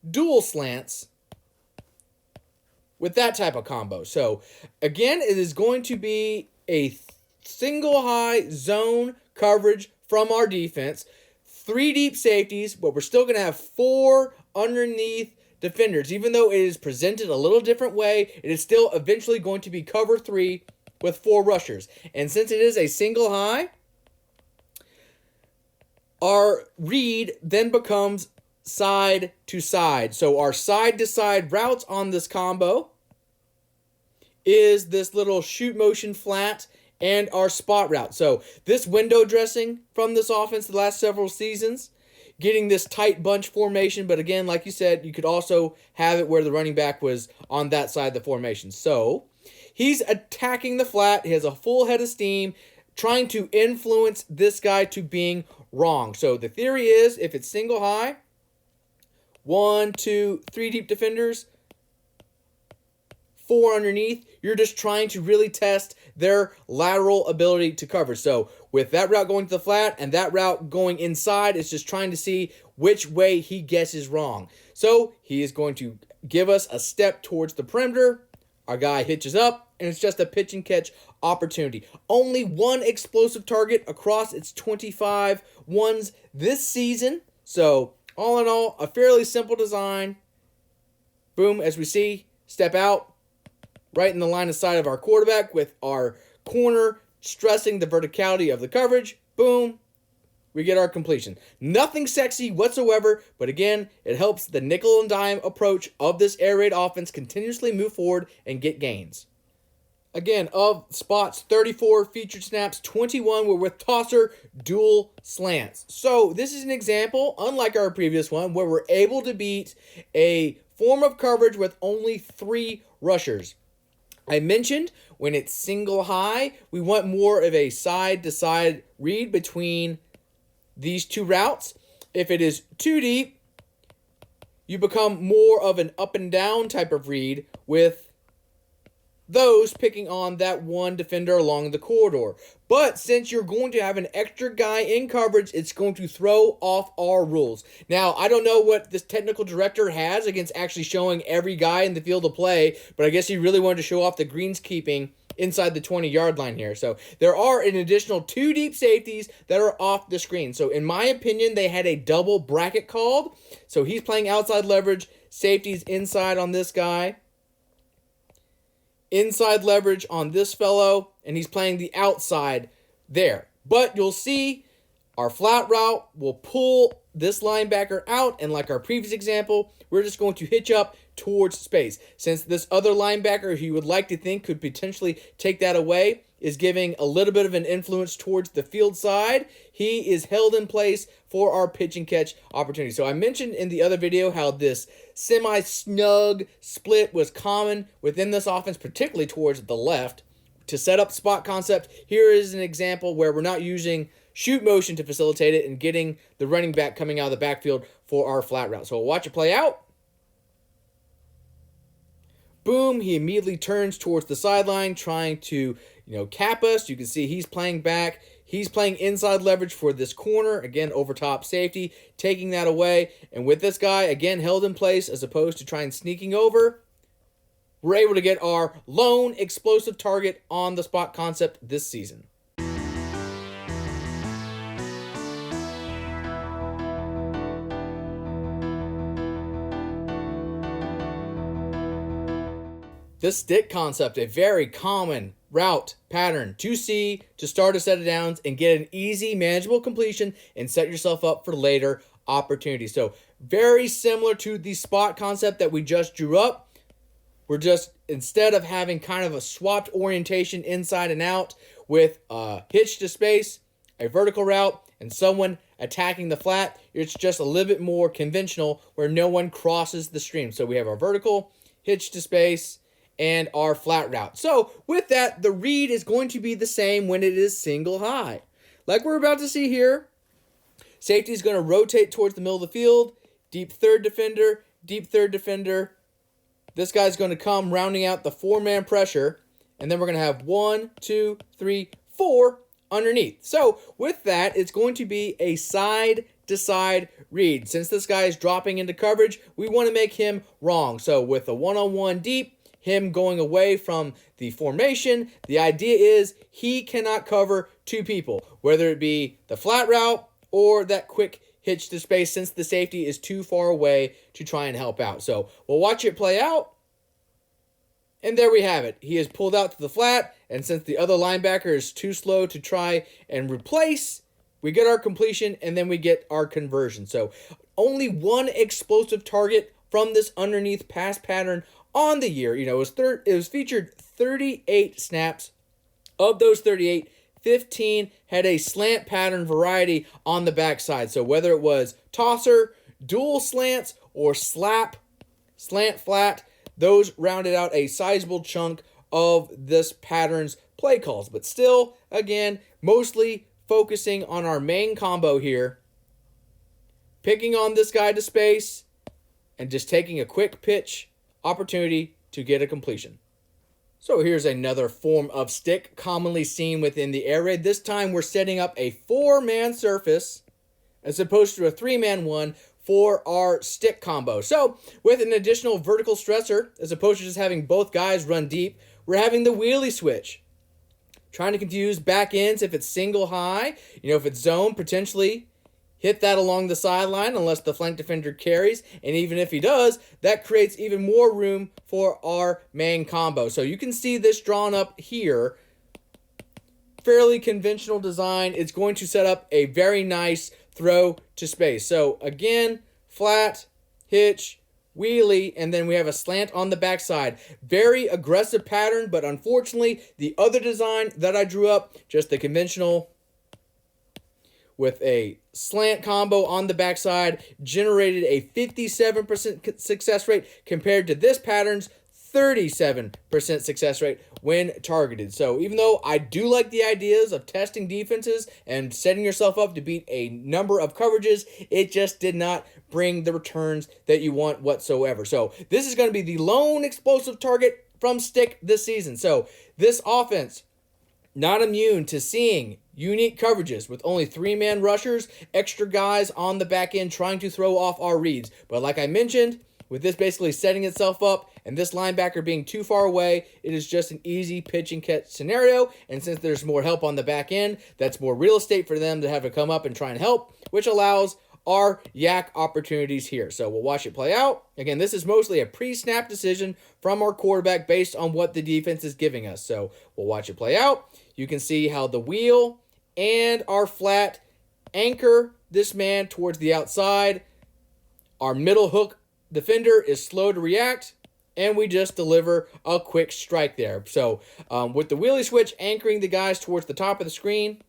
dual slants with that type of combo. So again, it is going to be a single high zone coverage from our defense, 3 deep safeties, but we're still going to have 4 underneath defenders. Even though it is presented a little different way, it is still eventually going to be cover 3 with 4 rushers. And since it is a single high, our read then becomes side to side. So our side to side routes on this combo is this little shoot motion flat and our spot route. So this window dressing from this offense the last several seasons, getting this tight bunch formation, but again, like you said, you could also have it where the running back was on that side of the formation. So he's attacking the flat. He has a full head of steam, trying to influence this guy to being wrong. So the theory is, if it's single high, 1, 2, 3 deep defenders, 4 underneath, you're just trying to really test their lateral ability to cover. So with that route going to the flat and that route going inside, it's just trying to see which way he guesses wrong. So he is going to give us a step towards the perimeter. Our guy hitches up, and it's just a pitch and catch opportunity. Only 1 explosive target across its 25 ones this season. So all in all, a fairly simple design. Boom, as we see, step out, right in the line of sight of our quarterback with our corner stressing the verticality of the coverage. Boom, we get our completion. Nothing sexy whatsoever, but again, it helps the nickel and dime approach of this air raid offense continuously move forward and get gains. Again, of spots, 34 featured snaps, 21 were with tosser dual slants. So this is an example, unlike our previous one, where we're able to beat a form of coverage with only 3 rushers. I mentioned when it's single high, we want more of a side-to-side read between these 2 routes. If it is too deep, you become more of an up and down type of read with those picking on that one defender along the corridor. But since you're going to have an extra guy in coverage, it's going to throw off our rules. Now, I don't know what this technical director has against actually showing every guy in the field of play, but I guess he really wanted to show off the greenskeeping inside the 20-yard line here. So there are an additional 2 deep safeties that are off the screen. So in my opinion, they had a double bracket called. So he's playing outside leverage, safeties inside on this guy, inside leverage on this fellow, and he's playing the outside there. But you'll see Our flat route will pull this linebacker out, and like our previous example, we're just going to hitch up towards space. Since this other linebacker, who you would like to think could potentially take that away, is giving a little bit of an influence towards the field side, he is held in place for our pitch and catch opportunity. So I mentioned in the other video how this semi-snug split was common within this offense, particularly towards the left. To set up spot concept, here is an example where we're not using shoot motion to facilitate it and getting the running back coming out of the backfield for our flat route. So we'll watch it play out. Boom, he immediately turns towards the sideline, trying to, cap us. You can see he's playing back. He's playing inside leverage for this corner, again, over top safety, taking that away. And with this guy, again, held in place as opposed to trying sneaking over, we're able to get our lone explosive target on the spot concept this season. This stick concept, a very common route pattern to see to start a set of downs and get an easy, manageable completion and set yourself up for later opportunities. So very similar to the spot concept that we just drew up. We're just, instead of having kind of a swapped orientation inside and out with a hitch to space, a vertical route, and someone attacking the flat, it's just a little bit more conventional where no one crosses the stream. So we have our vertical, hitch to space, and our flat route. So with that, the read is going to be the same when it is single high. Like we're about to see here, safety is going to rotate towards the middle of the field, deep third defender, deep third defender. This guy's going to come rounding out the four-man pressure, and then we're going to have 1, 2, 3, 4 underneath. So with that, it's going to be a side-to-side read. Since this guy is dropping into coverage, we want to make him wrong. So with a one-on-one deep, him going away from the formation, the idea is he cannot cover two people, whether it be the flat route or that quick hitch to space, since the safety is too far away to try and help out. So we'll watch it play out. And there we have it. He is pulled out to the flat, and since the other linebacker is too slow to try and replace, we get our completion, and then we get our conversion. So only one explosive target from this underneath pass pattern on the year. It was featured 38 snaps. Of those 38, 15 had a slant pattern variety on the backside. So whether it was tosser, dual slants, or slap, slant flat, those rounded out a sizable chunk of this pattern's play calls. But still, again, mostly focusing on our main combo here, picking on this guy to space, and just taking a quick pitch opportunity to get a completion. So here's another form of stick commonly seen within the air raid. This time we're setting up a four-man surface as opposed to a three-man one for our stick combo. So with an additional vertical stressor, as opposed to just having both guys run deep, we're having the wheelie switch. Trying to confuse back ends if it's single high, if it's zone, potentially hit that along the sideline unless the flank defender carries. And even if he does, that creates even more room for our main combo. So you can see this drawn up here. Fairly conventional design. It's going to set up a very nice throw to space. So again, flat, hitch, wheelie, and then we have a slant on the backside. Very aggressive pattern, but unfortunately, the other design that I drew up, just the conventional with a slant combo on the backside, generated a 57% success rate compared to this pattern's 37% success rate when targeted. So even though I do like the ideas of testing defenses and setting yourself up to beat a number of coverages, it just did not bring the returns that you want whatsoever. So this is going to be the lone explosive target from stick this season. So this offense, not immune to seeing unique coverages with only three-man rushers, extra guys on the back end trying to throw off our reads. But like I mentioned, with this basically setting itself up and this linebacker being too far away, it is just an easy pitch and catch scenario. And since there's more help on the back end, that's more real estate for them to have to come up and try and help, which allows our yak opportunities here. So we'll watch it play out. Again, this is mostly a pre-snap decision from our quarterback based on what the defense is giving us. So we'll watch it play out. You can see how the wheel and our flat anchor this man towards the outside. Our middle hook defender is slow to react, and we just deliver a quick strike there. So with the wheelie switch anchoring the guys towards the top of the screen,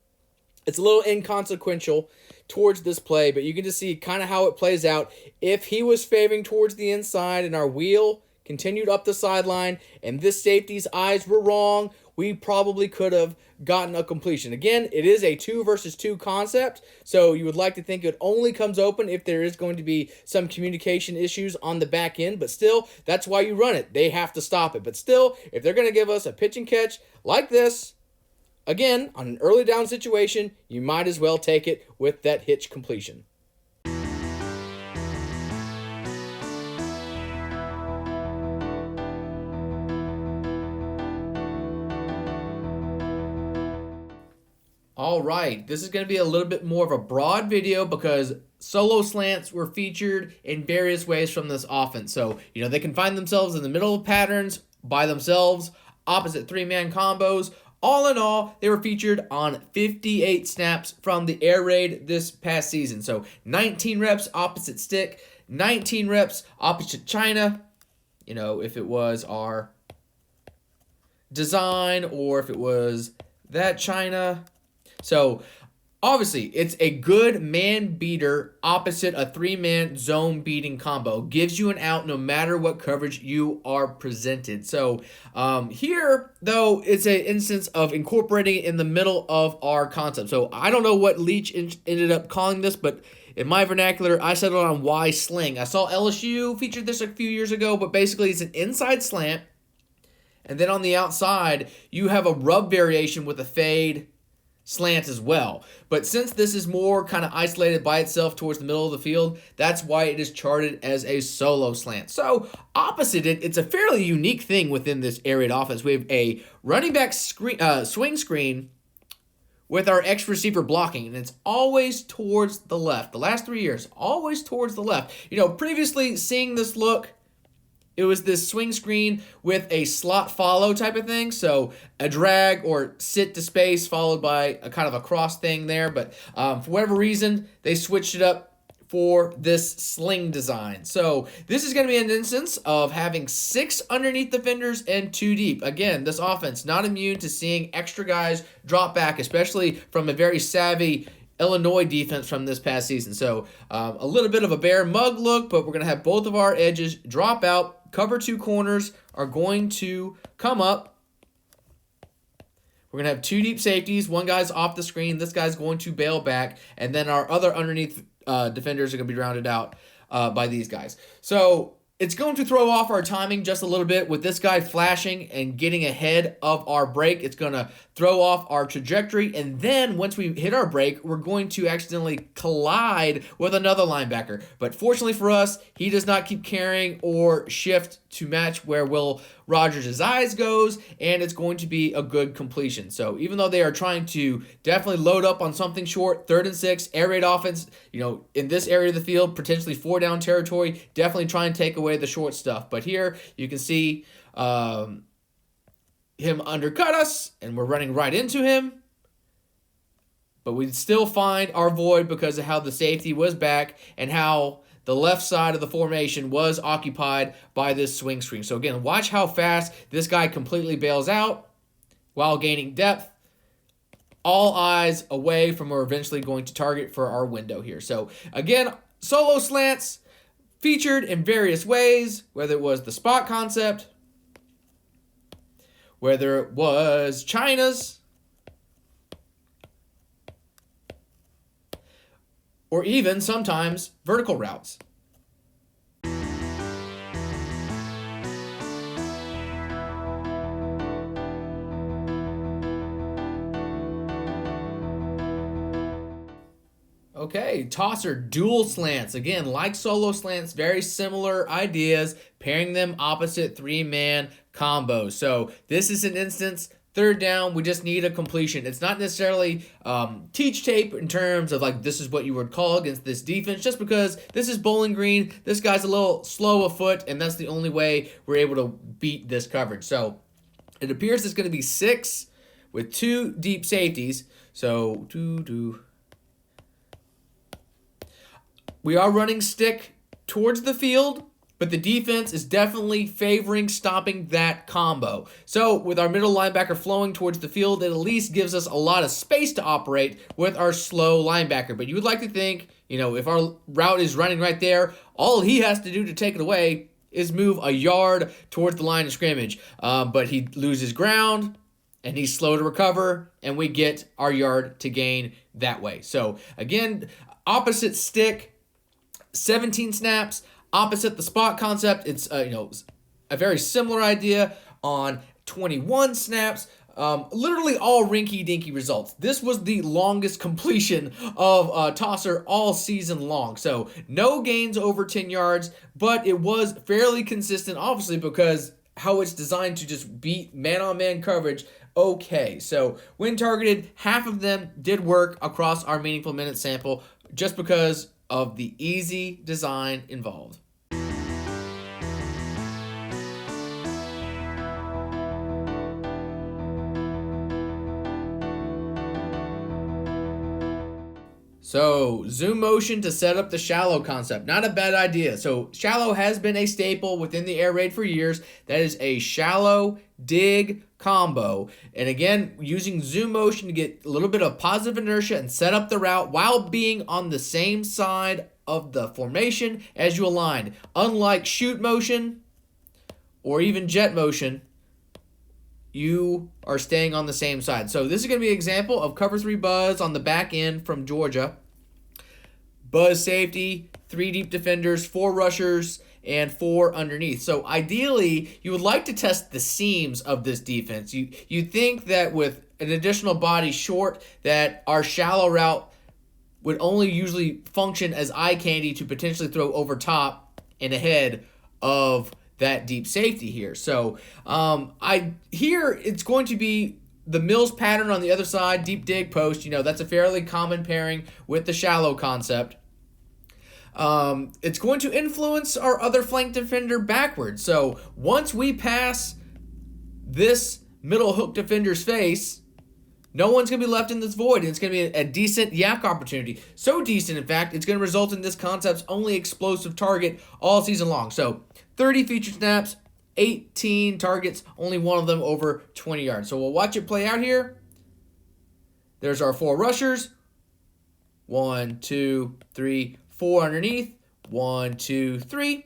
it's a little inconsequential towards this play, but you can just see kind of how it plays out. If he was favoring towards the inside and our wheel continued up the sideline and this safety's eyes were wrong, we probably could have gotten a completion. Again, it is a 2 versus 2 concept, so you would like to think it only comes open if there is going to be some communication issues on the back end, but still, that's why you run it. They have to stop it. But still, if they're going to give us a pitch and catch like this, again, on an early down situation, you might as well take it with that hitch completion. All right, this is going to be a little bit more of a broad video because solo slants were featured in various ways from this offense. So, they can find themselves in the middle of patterns by themselves, opposite three-man combos. All in all, they were featured on 58 snaps from the air raid this past season. So 19 reps opposite stick, 19 reps opposite China. If it was our design or if it was that China. So obviously, it's a good man beater opposite a three-man zone beating combo. Gives you an out no matter what coverage you are presented. So here, though, it's an instance of incorporating it in the middle of our concept. So I don't know what Leach ended up calling this, but in my vernacular, I settled on Y Sling. I saw LSU featured this a few years ago, but basically it's an inside slant. And then on the outside, you have a rub variation with a fade slant as well. But since this is more kind of isolated by itself towards the middle of the field, that's why it is charted as a solo slant. So opposite it, it's a fairly unique thing within this air raid offense. We have a running back swing screen with our X receiver blocking, and it's always towards the left. The last 3 years, always towards the left. Previously seeing this look, it was this swing screen with a slot follow type of thing. So a drag or sit to space followed by a kind of a cross thing there. But for whatever reason, they switched it up for this sling design. So this is going to be an instance of having 6 underneath defenders and 2 deep. Again, this offense not immune to seeing extra guys drop back, especially from a very savvy Illinois defense from this past season. So a little bit of a bear mug look, but we're going to have both of our edges drop out. Cover 2 corners are going to come up. We're going to have 2 deep safeties. One guy's off the screen. This guy's going to bail back. And then our other underneath defenders are going to be rounded out by these guys. So it's going to throw off our timing just a little bit with this guy flashing and getting ahead of our break. It's going to throw off our trajectory. And then once we hit our break, we're going to accidentally collide with another linebacker. But fortunately for us, he does not keep carrying or shift to match where Will Rogers' eyes goes, and it's going to be a good completion. So even though they are trying to definitely load up on something short, 3rd and 6, air raid offense, in this area of the field, potentially 4-down territory, definitely try and take away the short stuff. But here you can see him undercut us, and we're running right into him. But we still find our void because of how the safety was back and how the left side of the formation was occupied by this swing screen. So again, watch how fast this guy completely bails out while gaining depth. All eyes away from where we're eventually going to target for our window here. So again, solo slants featured in various ways, whether it was the spot concept, whether it was China's, or even sometimes vertical routes. Okay, tosser dual slants. Again, like solo slants, very similar ideas, pairing them opposite 3-man combos. So this is an instance, 3rd down, we just need a completion. It's not necessarily teach tape in terms of like this is what you would call against this defense, just because this is Bowling Green, this guy's a little slow of foot, and that's the only way we're able to beat this coverage. So it appears it's going to be 6 with 2 deep safeties. So we are running stick towards the field, but the defense is definitely favoring stopping that combo. So with our middle linebacker flowing towards the field, it at least gives us a lot of space to operate with our slow linebacker. But you would like to think, if our route is running right there, all he has to do to take it away is move a yard towards the line of scrimmage. But he loses ground, and he's slow to recover, and we get our yard to gain that way. So again, opposite stick, 17 snaps. Opposite the spot concept, it's a very similar idea on 21 snaps. Literally all rinky-dinky results. This was the longest completion of tosser all season long. So no gains over 10 yards, but it was fairly consistent, obviously, because how it's designed to just beat man-on-man coverage. Okay, so when targeted, half of them did work across our meaningful minute sample just because of the easy design involved. So, zoom motion to set up the shallow concept. Not a bad idea. So, shallow has been a staple within the air raid for years. That is a shallow dig combo. And again, using zoom motion to get a little bit of positive inertia and set up the route while being on the same side of the formation as you align. Unlike shoot motion or even jet motion, you are staying on the same side. So this is going to be an example of cover 3 buzz on the back end from Georgia. Buzz safety, 3 deep defenders, 4 rushers, and 4 underneath. So ideally, you would like to test the seams of this defense. You think that with an additional body short, that our shallow route would only usually function as eye candy to potentially throw over top and ahead of that deep safety here. So here it's going to be the Mills pattern on the other side, deep dig post. That's a fairly common pairing with the shallow concept. It's going to influence our other flank defender backwards. So once we pass this middle hook defender's face, no one's going to be left in this void, and it's going to be a decent yak opportunity. So decent, in fact, it's going to result in this concept's only explosive target all season long. So 30 featured snaps, 18 targets, only one of them over 20 yards. So we'll watch it play out here. There's our 4 rushers. 1, 2, 3, 4 underneath. 1, 2, 3.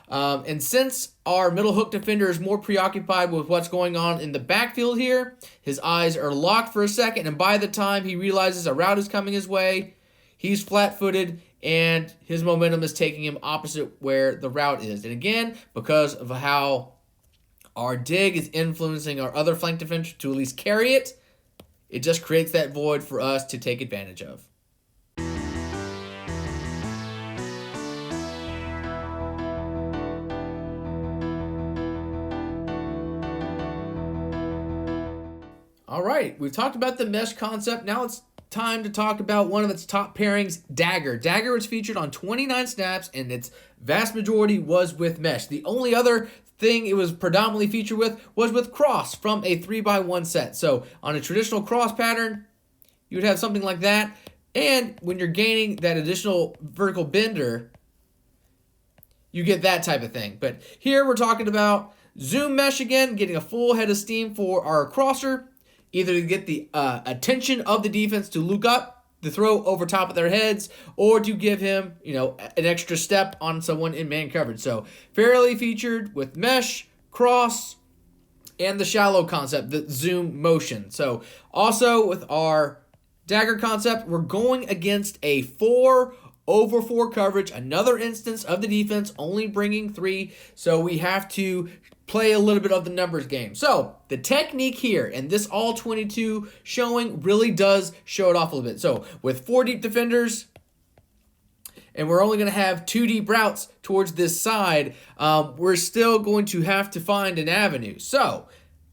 And since our middle hook defender is more preoccupied with what's going on in the backfield here, his eyes are locked for a second, and by the time he realizes a route is coming his way, he's flat-footed, and his momentum is taking him opposite where the route is. And again, because of how our dig is influencing our other flank defender to at least carry it, it just creates that void for us to take advantage of. All right, we've talked about the mesh concept. Now it's time to talk about one of its top pairings, Dagger. Dagger was featured on 29 snaps, and its vast majority was with mesh. The only other thing it was predominantly featured with was with cross from a 3x1 set. So on a traditional cross pattern, you would have something like that. And when you're gaining that additional vertical bender, you get that type of thing. But here we're talking about zoom mesh again, getting a full head of steam for our crosser, either to get the attention of the defense to look up, the throw over top of their heads, or to give him, an extra step on someone in man coverage. So fairly featured with mesh, cross, and the shallow concept, the zoom motion. So also with our Dagger concept, we're going against a 4/4 coverage, another instance of the defense only bringing 3. So we have to play a little bit of the numbers game. So the technique here, and this all 22 showing really does show it off a little bit. So with 4 deep defenders, and we're only going to have 2 deep routes towards this side, we're still going to have to find an avenue. So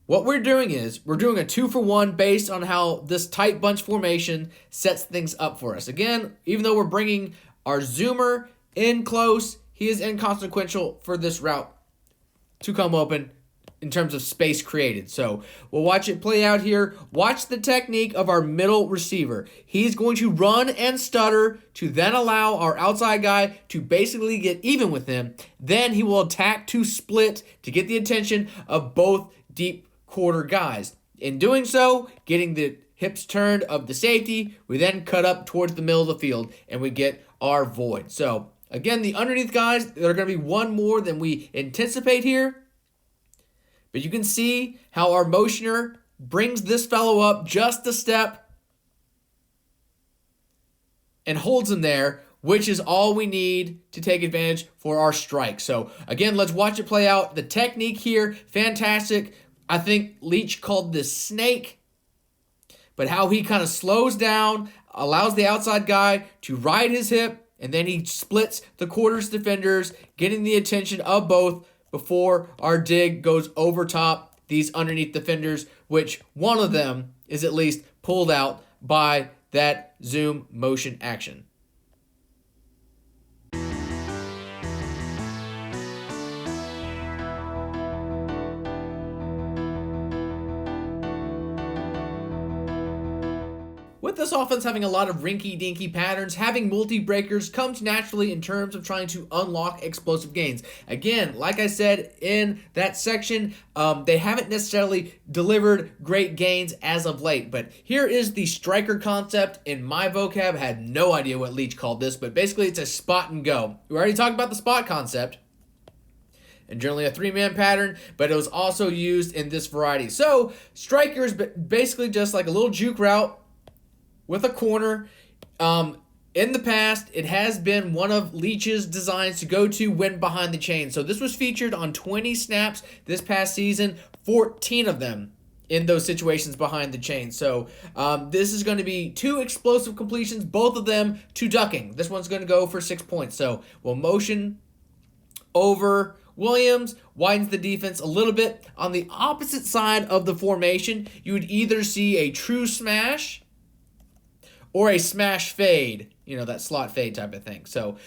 what we're doing is we're doing a 2-for-1 based on how this tight bunch formation sets things up for us. Again, even though we're bringing our zoomer in close, he is inconsequential for this route to come open in terms of space created. So we'll watch it play out here. Watch the technique of our middle receiver. He's going to run and stutter to then allow our outside guy to basically get even with him. Then he will attack to split to get the attention of both deep quarter guys. In doing so, getting the hips turned of the safety, we then cut up towards the middle of the field and we get our void. So again, the underneath guys, there are going to be one more than we anticipate here. But you can see how our motioner brings this fellow up just a step and holds him there, which is all we need to take advantage for our strike. So again, let's watch it play out. The technique here, fantastic. I think Leach called this snake, but how he kind of slows down, allows the outside guy to ride his hip, and then he splits the quarters defenders, getting the attention of both before our dig goes over top these underneath defenders, which one of them is at least pulled out by that zoom motion action. With this offense having a lot of rinky-dinky patterns, having multi-breakers comes naturally in terms of trying to unlock explosive gains. Again, like I said in that section, they haven't necessarily delivered great gains as of late. But here is the striker concept. In my vocab, I had no idea what Leach called this, but basically it's a spot and go. We already talked about the spot concept, and generally a three-man pattern, but it was also used in this variety. So strikers, basically just like a little juke route with a corner. In the past, it has been one of Leach's designs to go to when behind the chain. So this was featured on 20 snaps this past season, 14 of them in those situations behind the chain. So this is going to be 2 explosive completions, both of them to ducking. This one's going to go for 6 points. So we'll motion over Williams, widens the defense a little bit. On the opposite side of the formation, you would either see a true smash or a smash fade, that slot fade type of thing. So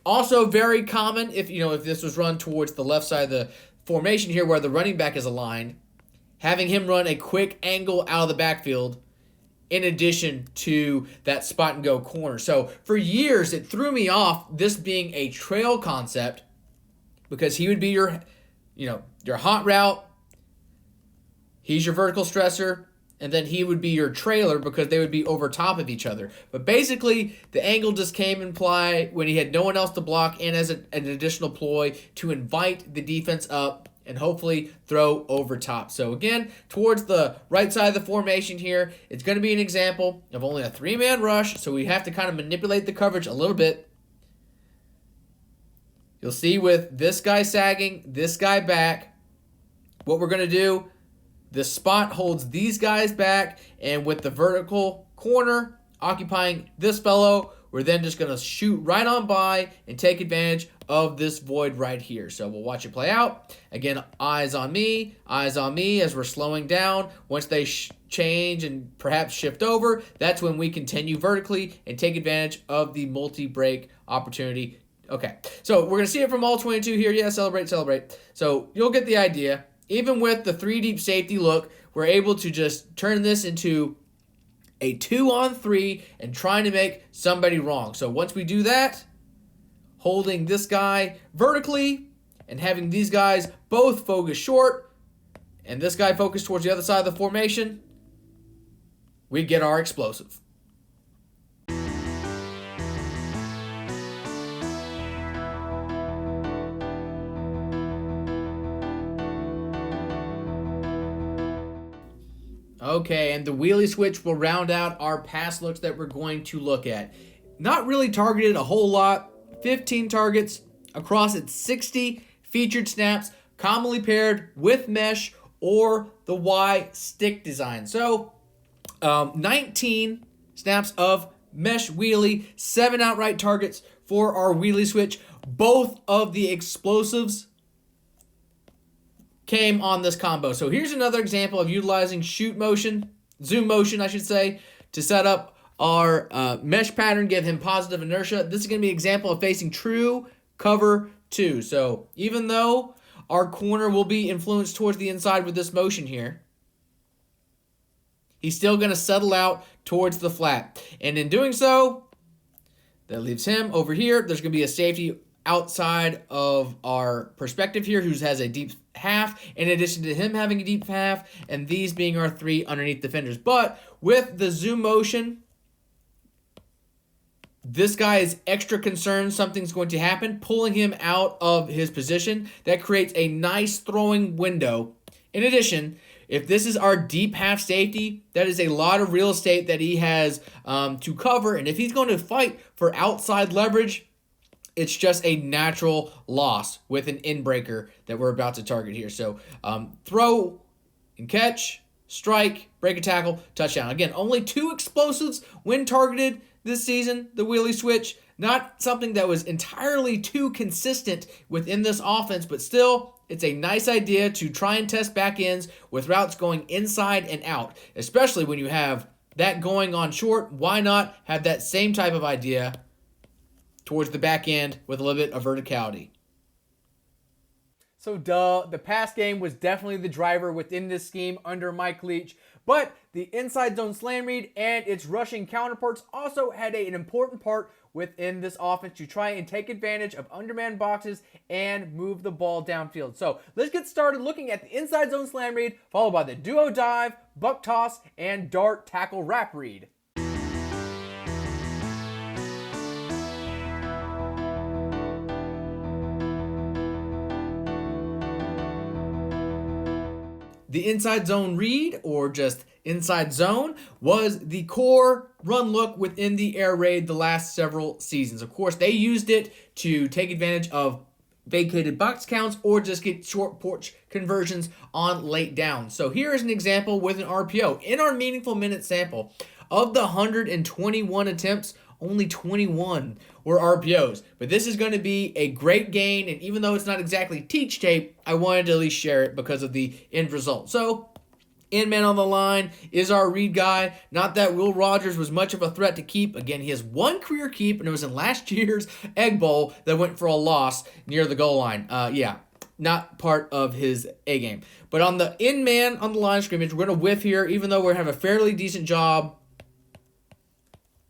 also very common if this was run towards the left side of the formation here where the running back is aligned, having him run a quick angle out of the backfield in addition to that spot and go corner. So for years, it threw me off this being a trail concept because he would be your hot route. He's your vertical stressor. And then he would be your trailer because they would be over top of each other. But basically, the angle just came in play when he had no one else to block and as an additional ploy to invite the defense up and hopefully throw over top. So again, towards the right side of the formation here, it's going to be an example of only a 3-man rush. So we have to kind of manipulate the coverage a little bit. You'll see with this guy sagging, this guy back, what we're going to do, the spot holds these guys back, and with the vertical corner occupying this fellow, we're then just going to shoot right on by and take advantage of this void right here. So we'll watch it play out. Again, eyes on me as we're slowing down. Once they change and perhaps shift over, that's when we continue vertically and take advantage of the multi-break opportunity. Okay, so we're going to see it from all 22 here. Yeah, celebrate. So you'll get the idea. Even with the 3-deep safety look, we're able to just turn this into a 2-on-3 and trying to make somebody wrong. So once we do that, holding this guy vertically and having these guys both focus short and this guy focus towards the other side of the formation, we get our explosive. Okay, and the Wheelie Switch will round out our pass looks that we're going to look at. Not really targeted a whole lot. 15 targets across its 60 featured snaps, commonly paired with mesh or the Y stick design. So, 19 snaps of mesh wheelie, 7 outright targets for our Wheelie Switch. Both of the explosives came on this combo. So here's another example of utilizing zoom motion, I should say, to set up our mesh pattern, give him positive inertia. This is going to be an example of facing true cover 2. So even though our corner will be influenced towards the inside with this motion here. He's still going to settle out towards the flat. And in doing so, that leaves him over here. There's going to be a safety outside of our perspective here who has a deep half, in addition to him having a deep half, and these being our 3 underneath defenders. But with the zoom motion, this guy is extra concerned something's going to happen, pulling him out of his position. That creates a nice throwing window. In addition, if this is our deep half safety, that is a lot of real estate that he has to cover. And if he's going to fight for outside leverage, it's just a natural loss with an in-breaker that we're about to target here. So throw and catch, strike, break a tackle, touchdown. Again, only 2 explosives when targeted this season, the Wheelie Switch. Not something that was entirely too consistent within this offense, but still, it's a nice idea to try and test back ends with routes going inside and out, especially when you have that going on short. Why not have that same type of idea towards the back end with a little bit of verticality? So the pass game was definitely the driver within this scheme under Mike Leach, but the inside zone slant read and its rushing counterparts also had an important part within this offense to try and take advantage of underman boxes and move the ball downfield. So let's get started looking at the inside zone slant read, followed by the duo dive, buck toss, and dart tackle wrap read. The inside zone read, or just inside zone, was the core run look within the air raid the last several seasons. Of course, they used it to take advantage of vacated box counts or just get short porch conversions on late downs. So here is an example with an RPO. In our meaningful minute sample, of the 121 attempts, only 21 were RPOs. But this is going to be a great gain, and even though it's not exactly teach tape, I wanted to at least share it because of the end result. So, in man on the line is our read guy. Not that Will Rogers was much of a threat to keep. Again, he has 1 career keep, and it was in last year's Egg Bowl that went for a loss near the goal line. Not part of his A game. But on the in man on the line of scrimmage, we're going to whiff here, even though we're going to have a fairly decent job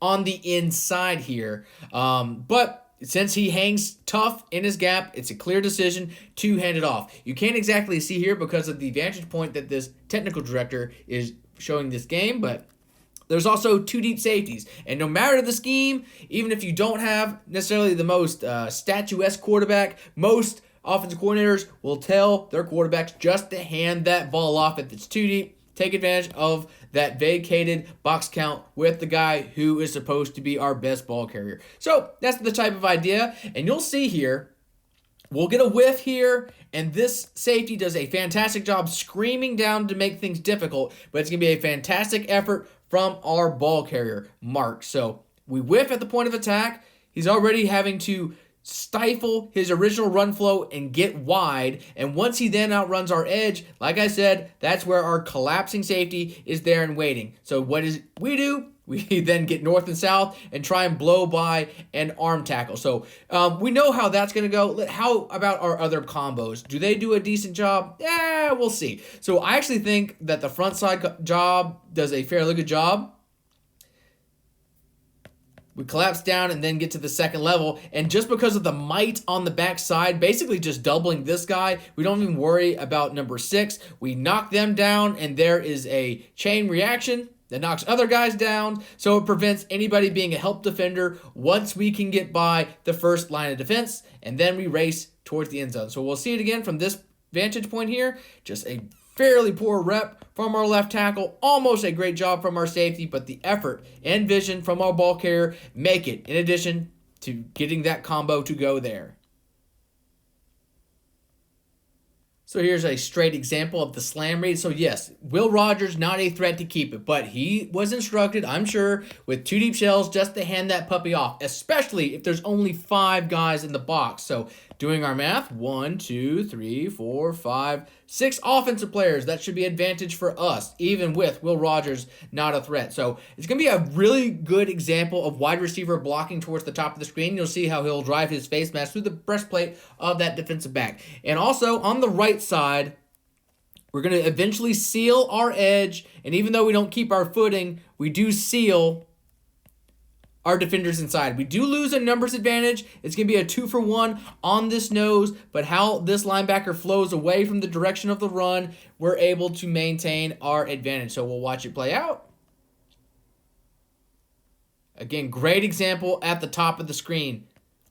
on the inside here. But since he hangs tough in his gap, it's a clear decision to hand it off. You can't exactly see here because of the vantage point that this technical director is showing this game, but there's also 2 deep safeties. And no matter the scheme, even if you don't have necessarily the most statuesque quarterback, most offensive coordinators will tell their quarterbacks just to hand that ball off if it's too deep. Take advantage of that vacated box count with the guy who is supposed to be our best ball carrier. So that's the type of idea. And you'll see here, we'll get a whiff here, and this safety does a fantastic job screaming down to make things difficult, but it's going to be a fantastic effort from our ball carrier, Mark. So we whiff at the point of attack. He's already having to stifle his original run flow and get wide, and once he then outruns our edge, like I said, that's where our collapsing safety is there and waiting. So what is we do? We then get north and south and try and blow by and arm tackle. So we know how that's going to go. How about our other combos? Do they do a decent job? Yeah, we'll see. So I actually think that the front side job does a fairly good job. We collapse down and then get to the second level. And just because of the might on the backside, basically just doubling this guy, we don't even worry about number 6. We knock them down, and there is a chain reaction that knocks other guys down. So it prevents anybody being a help defender once we can get by the first line of defense. And then we race towards the end zone. So we'll see it again from this vantage point here. Just a fairly poor rep from our left tackle, almost a great job from our safety, but the effort and vision from our ball carrier make it, in addition to getting that combo to go there. So here's a straight example of the slam read. So yes, Will Rogers, not a threat to keep it, but he was instructed, I'm sure, with 2 deep shells just to hand that puppy off, especially if there's only 5 guys in the box. So doing our math, 1, 2, 3, 4, 5, 6 offensive players. That should be advantage for us, even with Will Rogers not a threat. So it's going to be a really good example of wide receiver blocking towards the top of the screen. You'll see how he'll drive his face mask through the breastplate of that defensive back. And also on the right side, we're going to eventually seal our edge. And even though we don't keep our footing, we do seal our defenders inside. We do lose a numbers advantage. It's going to be a 2-for-1 on this nose, but how this linebacker flows away from the direction of the run, we're able to maintain our advantage. So we'll watch it play out. Again, great example at the top of the screen.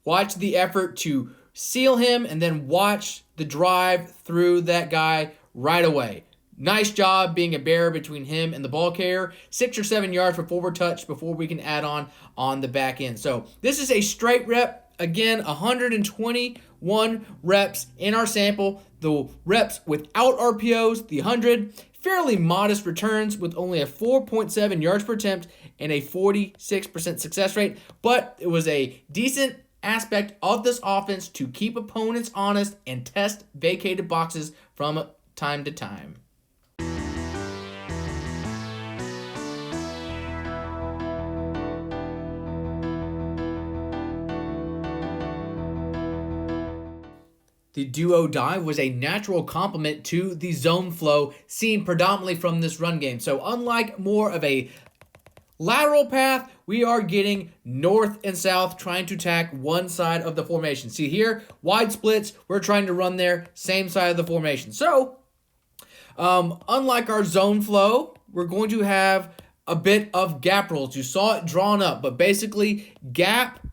Watch the effort to seal him and then watch the drive through that guy right away. Nice job being a barrier between him and the ball carrier. 6 or 7 yards for forward touch before we can add on the back end. So this is a straight rep. Again, 121 reps in our sample. The reps without RPOs, the 100. Fairly modest returns with only a 4.7 yards per attempt and a 46% success rate. But it was a decent aspect of this offense to keep opponents honest and test vacated boxes from time to time. The duo dive was a natural complement to the zone flow seen predominantly from this run game. So unlike more of a lateral path, we are getting north and south trying to attack one side of the formation. See here, wide splits, we're trying to run there, same side of the formation. So unlike our zone flow, we're going to have a bit of gap rolls. You saw it drawn up, but basically gap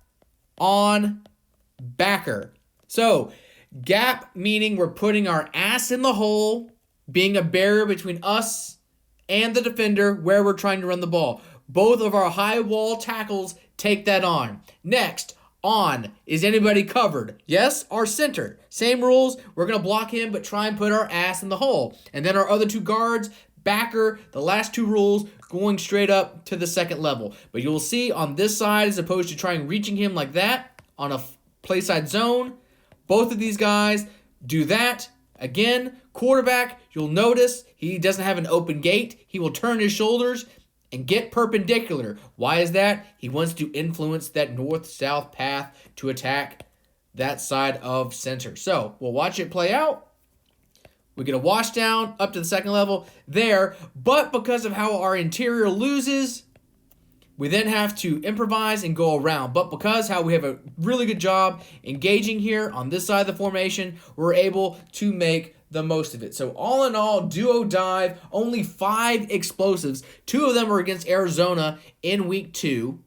on backer. So gap meaning we're putting our ass in the hole, being a barrier between us and the defender where we're trying to run the ball. Both of our high wall tackles take that on. Next, on. Is anybody covered? Yes, our center. Same rules. We're going to block him, but try and put our ass in the hole. And then our other 2 guards, backer, the last 2 rules, going straight up to the second level. But you'll see on this side, as opposed to trying reaching him like that on a play side zone, both of these guys do that. Again, quarterback, you'll notice he doesn't have an open gate. He will turn his shoulders and get perpendicular. Why is that? He wants to influence that north-south path to attack that side of center. So we'll watch it play out. We get a wash down up to the second level there, but because of how our interior loses, we then have to improvise and go around. But because how we have a really good job engaging here on this side of the formation, we're able to make the most of it. So all in all, duo dive, only 5 explosives. 2 of them were against Arizona in week 2.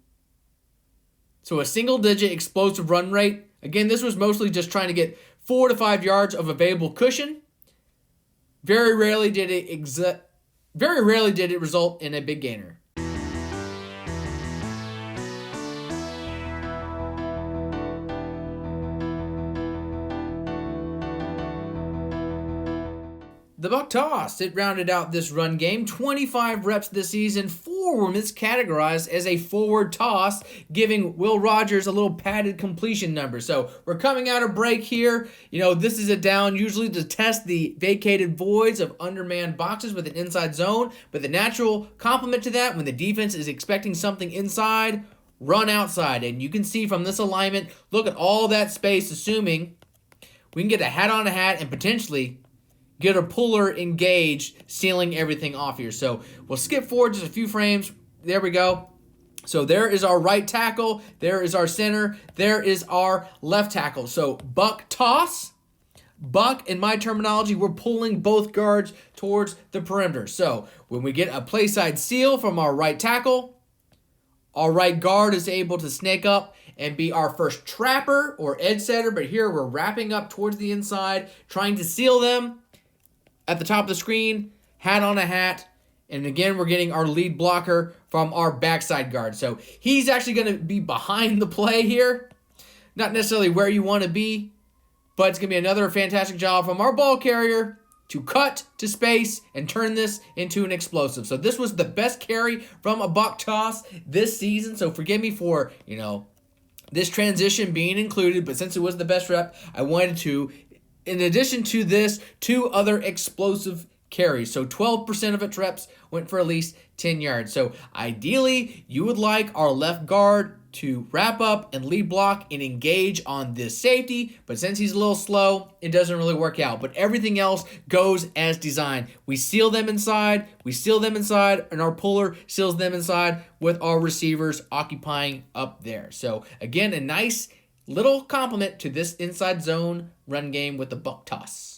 So a single-digit explosive run rate. Again, this was mostly just trying to get 4 to 5 yards of available cushion. Very rarely did it result in a big gainer. The buck toss, it rounded out this run game. 25 reps this season. 4 were miscategorized as a forward toss, giving Will Rogers a little padded completion number. So we're coming out of break here. This is a down usually to test the vacated voids of undermanned boxes with an inside zone. But the natural complement to that, when the defense is expecting something inside, run outside. And you can see from this alignment, look at all that space, assuming we can get a hat on a hat and potentially get a puller engaged, sealing everything off here. So we'll skip forward just a few frames. There we go. So there is our right tackle. There is our center. There is our left tackle. So buck toss. Buck, in my terminology, we're pulling both guards towards the perimeter. So when we get a play side seal from our right tackle, our right guard is able to snake up and be our first trapper or edge setter. But here we're wrapping up towards the inside, trying to seal them. At the top of the screen, hat on a hat, and again, we're getting our lead blocker from our backside guard. So he's actually going to be behind the play here. Not necessarily where you want to be, but it's going to be another fantastic job from our ball carrier to cut to space and turn this into an explosive. So this was the best carry from a buck toss this season. So forgive me for, this transition being included, but since it was the best rep, I wanted to In addition to this, 2 other explosive carries. So 12% of its reps went for at least 10 yards. So ideally, you would like our left guard to wrap up and lead block and engage on this safety, but since he's a little slow, it doesn't really work out. But everything else goes as designed. We seal them inside, and our puller seals them inside with our receivers occupying up there. So again, a nice little compliment to this inside zone run game with the buck toss.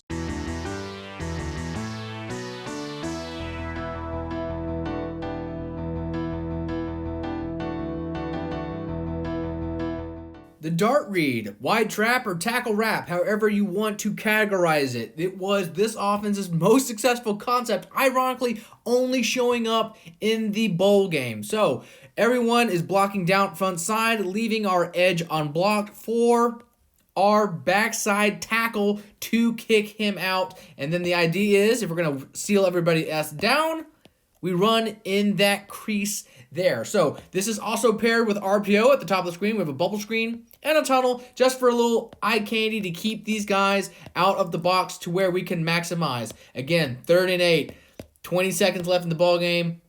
The dart read, wide trap or tackle wrap, however you want to categorize it. It was this offense's most successful concept, ironically only showing up in the bowl game. So everyone is blocking down front side, leaving our edge unblocked for our backside tackle to kick him out. And then the idea is, if we're going to seal everybody else down, we run in that crease there. So this is also paired with RPO at the top of the screen. We have a bubble screen and a tunnel just for a little eye candy to keep these guys out of the box to where we can maximize. Again, 3rd and 8, 20 seconds left in the ball game.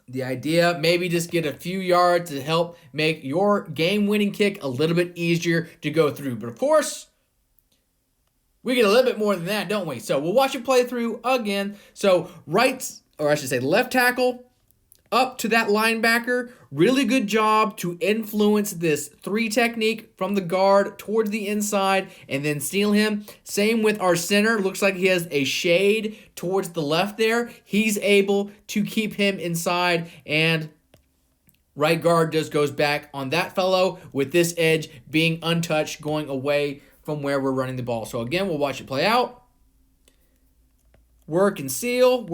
The idea, maybe just get a few yards to help make your game-winning kick a little bit easier to go through. But of course, we get a little bit more than that, don't we? So we'll watch it play through again. So left tackle up to that linebacker. Really good job to influence this 3 technique from the guard towards the inside and then steal him. Same with our center. Looks like he has a shade towards the left there. He's able to keep him inside, and right guard just goes back on that fellow with this edge being untouched, going away from where we're running the ball. So again, we'll watch it play out. Work and seal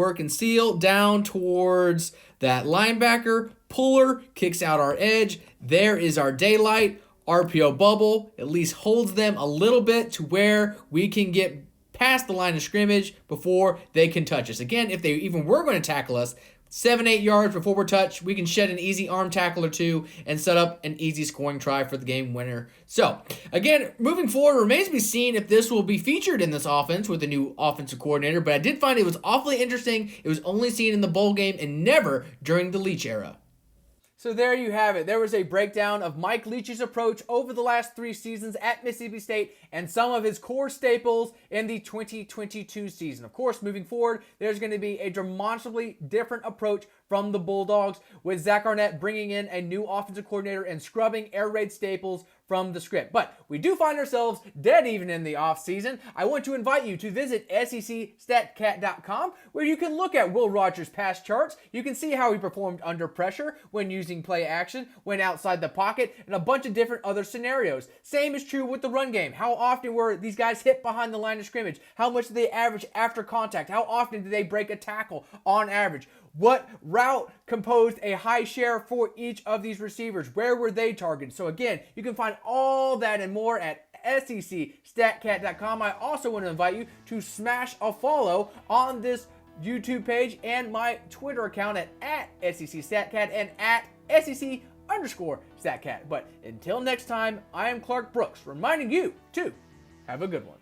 down towards that linebacker. Puller kicks out our edge. There is our daylight. RPO bubble at least holds them a little bit to where we can get past the line of scrimmage before they can touch us. Again, if they even were going to tackle us, 7-8 yards before we're touched, we can shed an easy arm tackle or 2 and set up an easy scoring try for the game winner. So, again, moving forward, remains to be seen if this will be featured in this offense with the new offensive coordinator, but I did find it was awfully interesting. It was only seen in the bowl game and never during the Leach era. So there you have it. There was a breakdown of Mike Leach's approach over the last 3 seasons at Mississippi State and some of his core staples in the 2022 season. Of course, moving forward, there's going to be a demonstrably different approach from the Bulldogs, with Zach Arnett bringing in a new offensive coordinator and scrubbing air raid staples from the script. But we do find ourselves dead even in the offseason. I want to invite you to visit SECStatCat.com, where you can look at Will Rogers' past charts. You can see how he performed under pressure, when using play action, when outside the pocket, and a bunch of different other scenarios. Same is true with the run game. How often were these guys hit behind the line of scrimmage? How much did they average after contact? How often did they break a tackle on average? What route composed a high share for each of these receivers? Where were they targeted? So again, you can find all that and more at SECStatCat.com. I also want to invite you to smash a follow on this YouTube page and my Twitter account at SECStatCat and at SEC_StatCat. But until next time, I am Clark Brooks, reminding you to have a good one.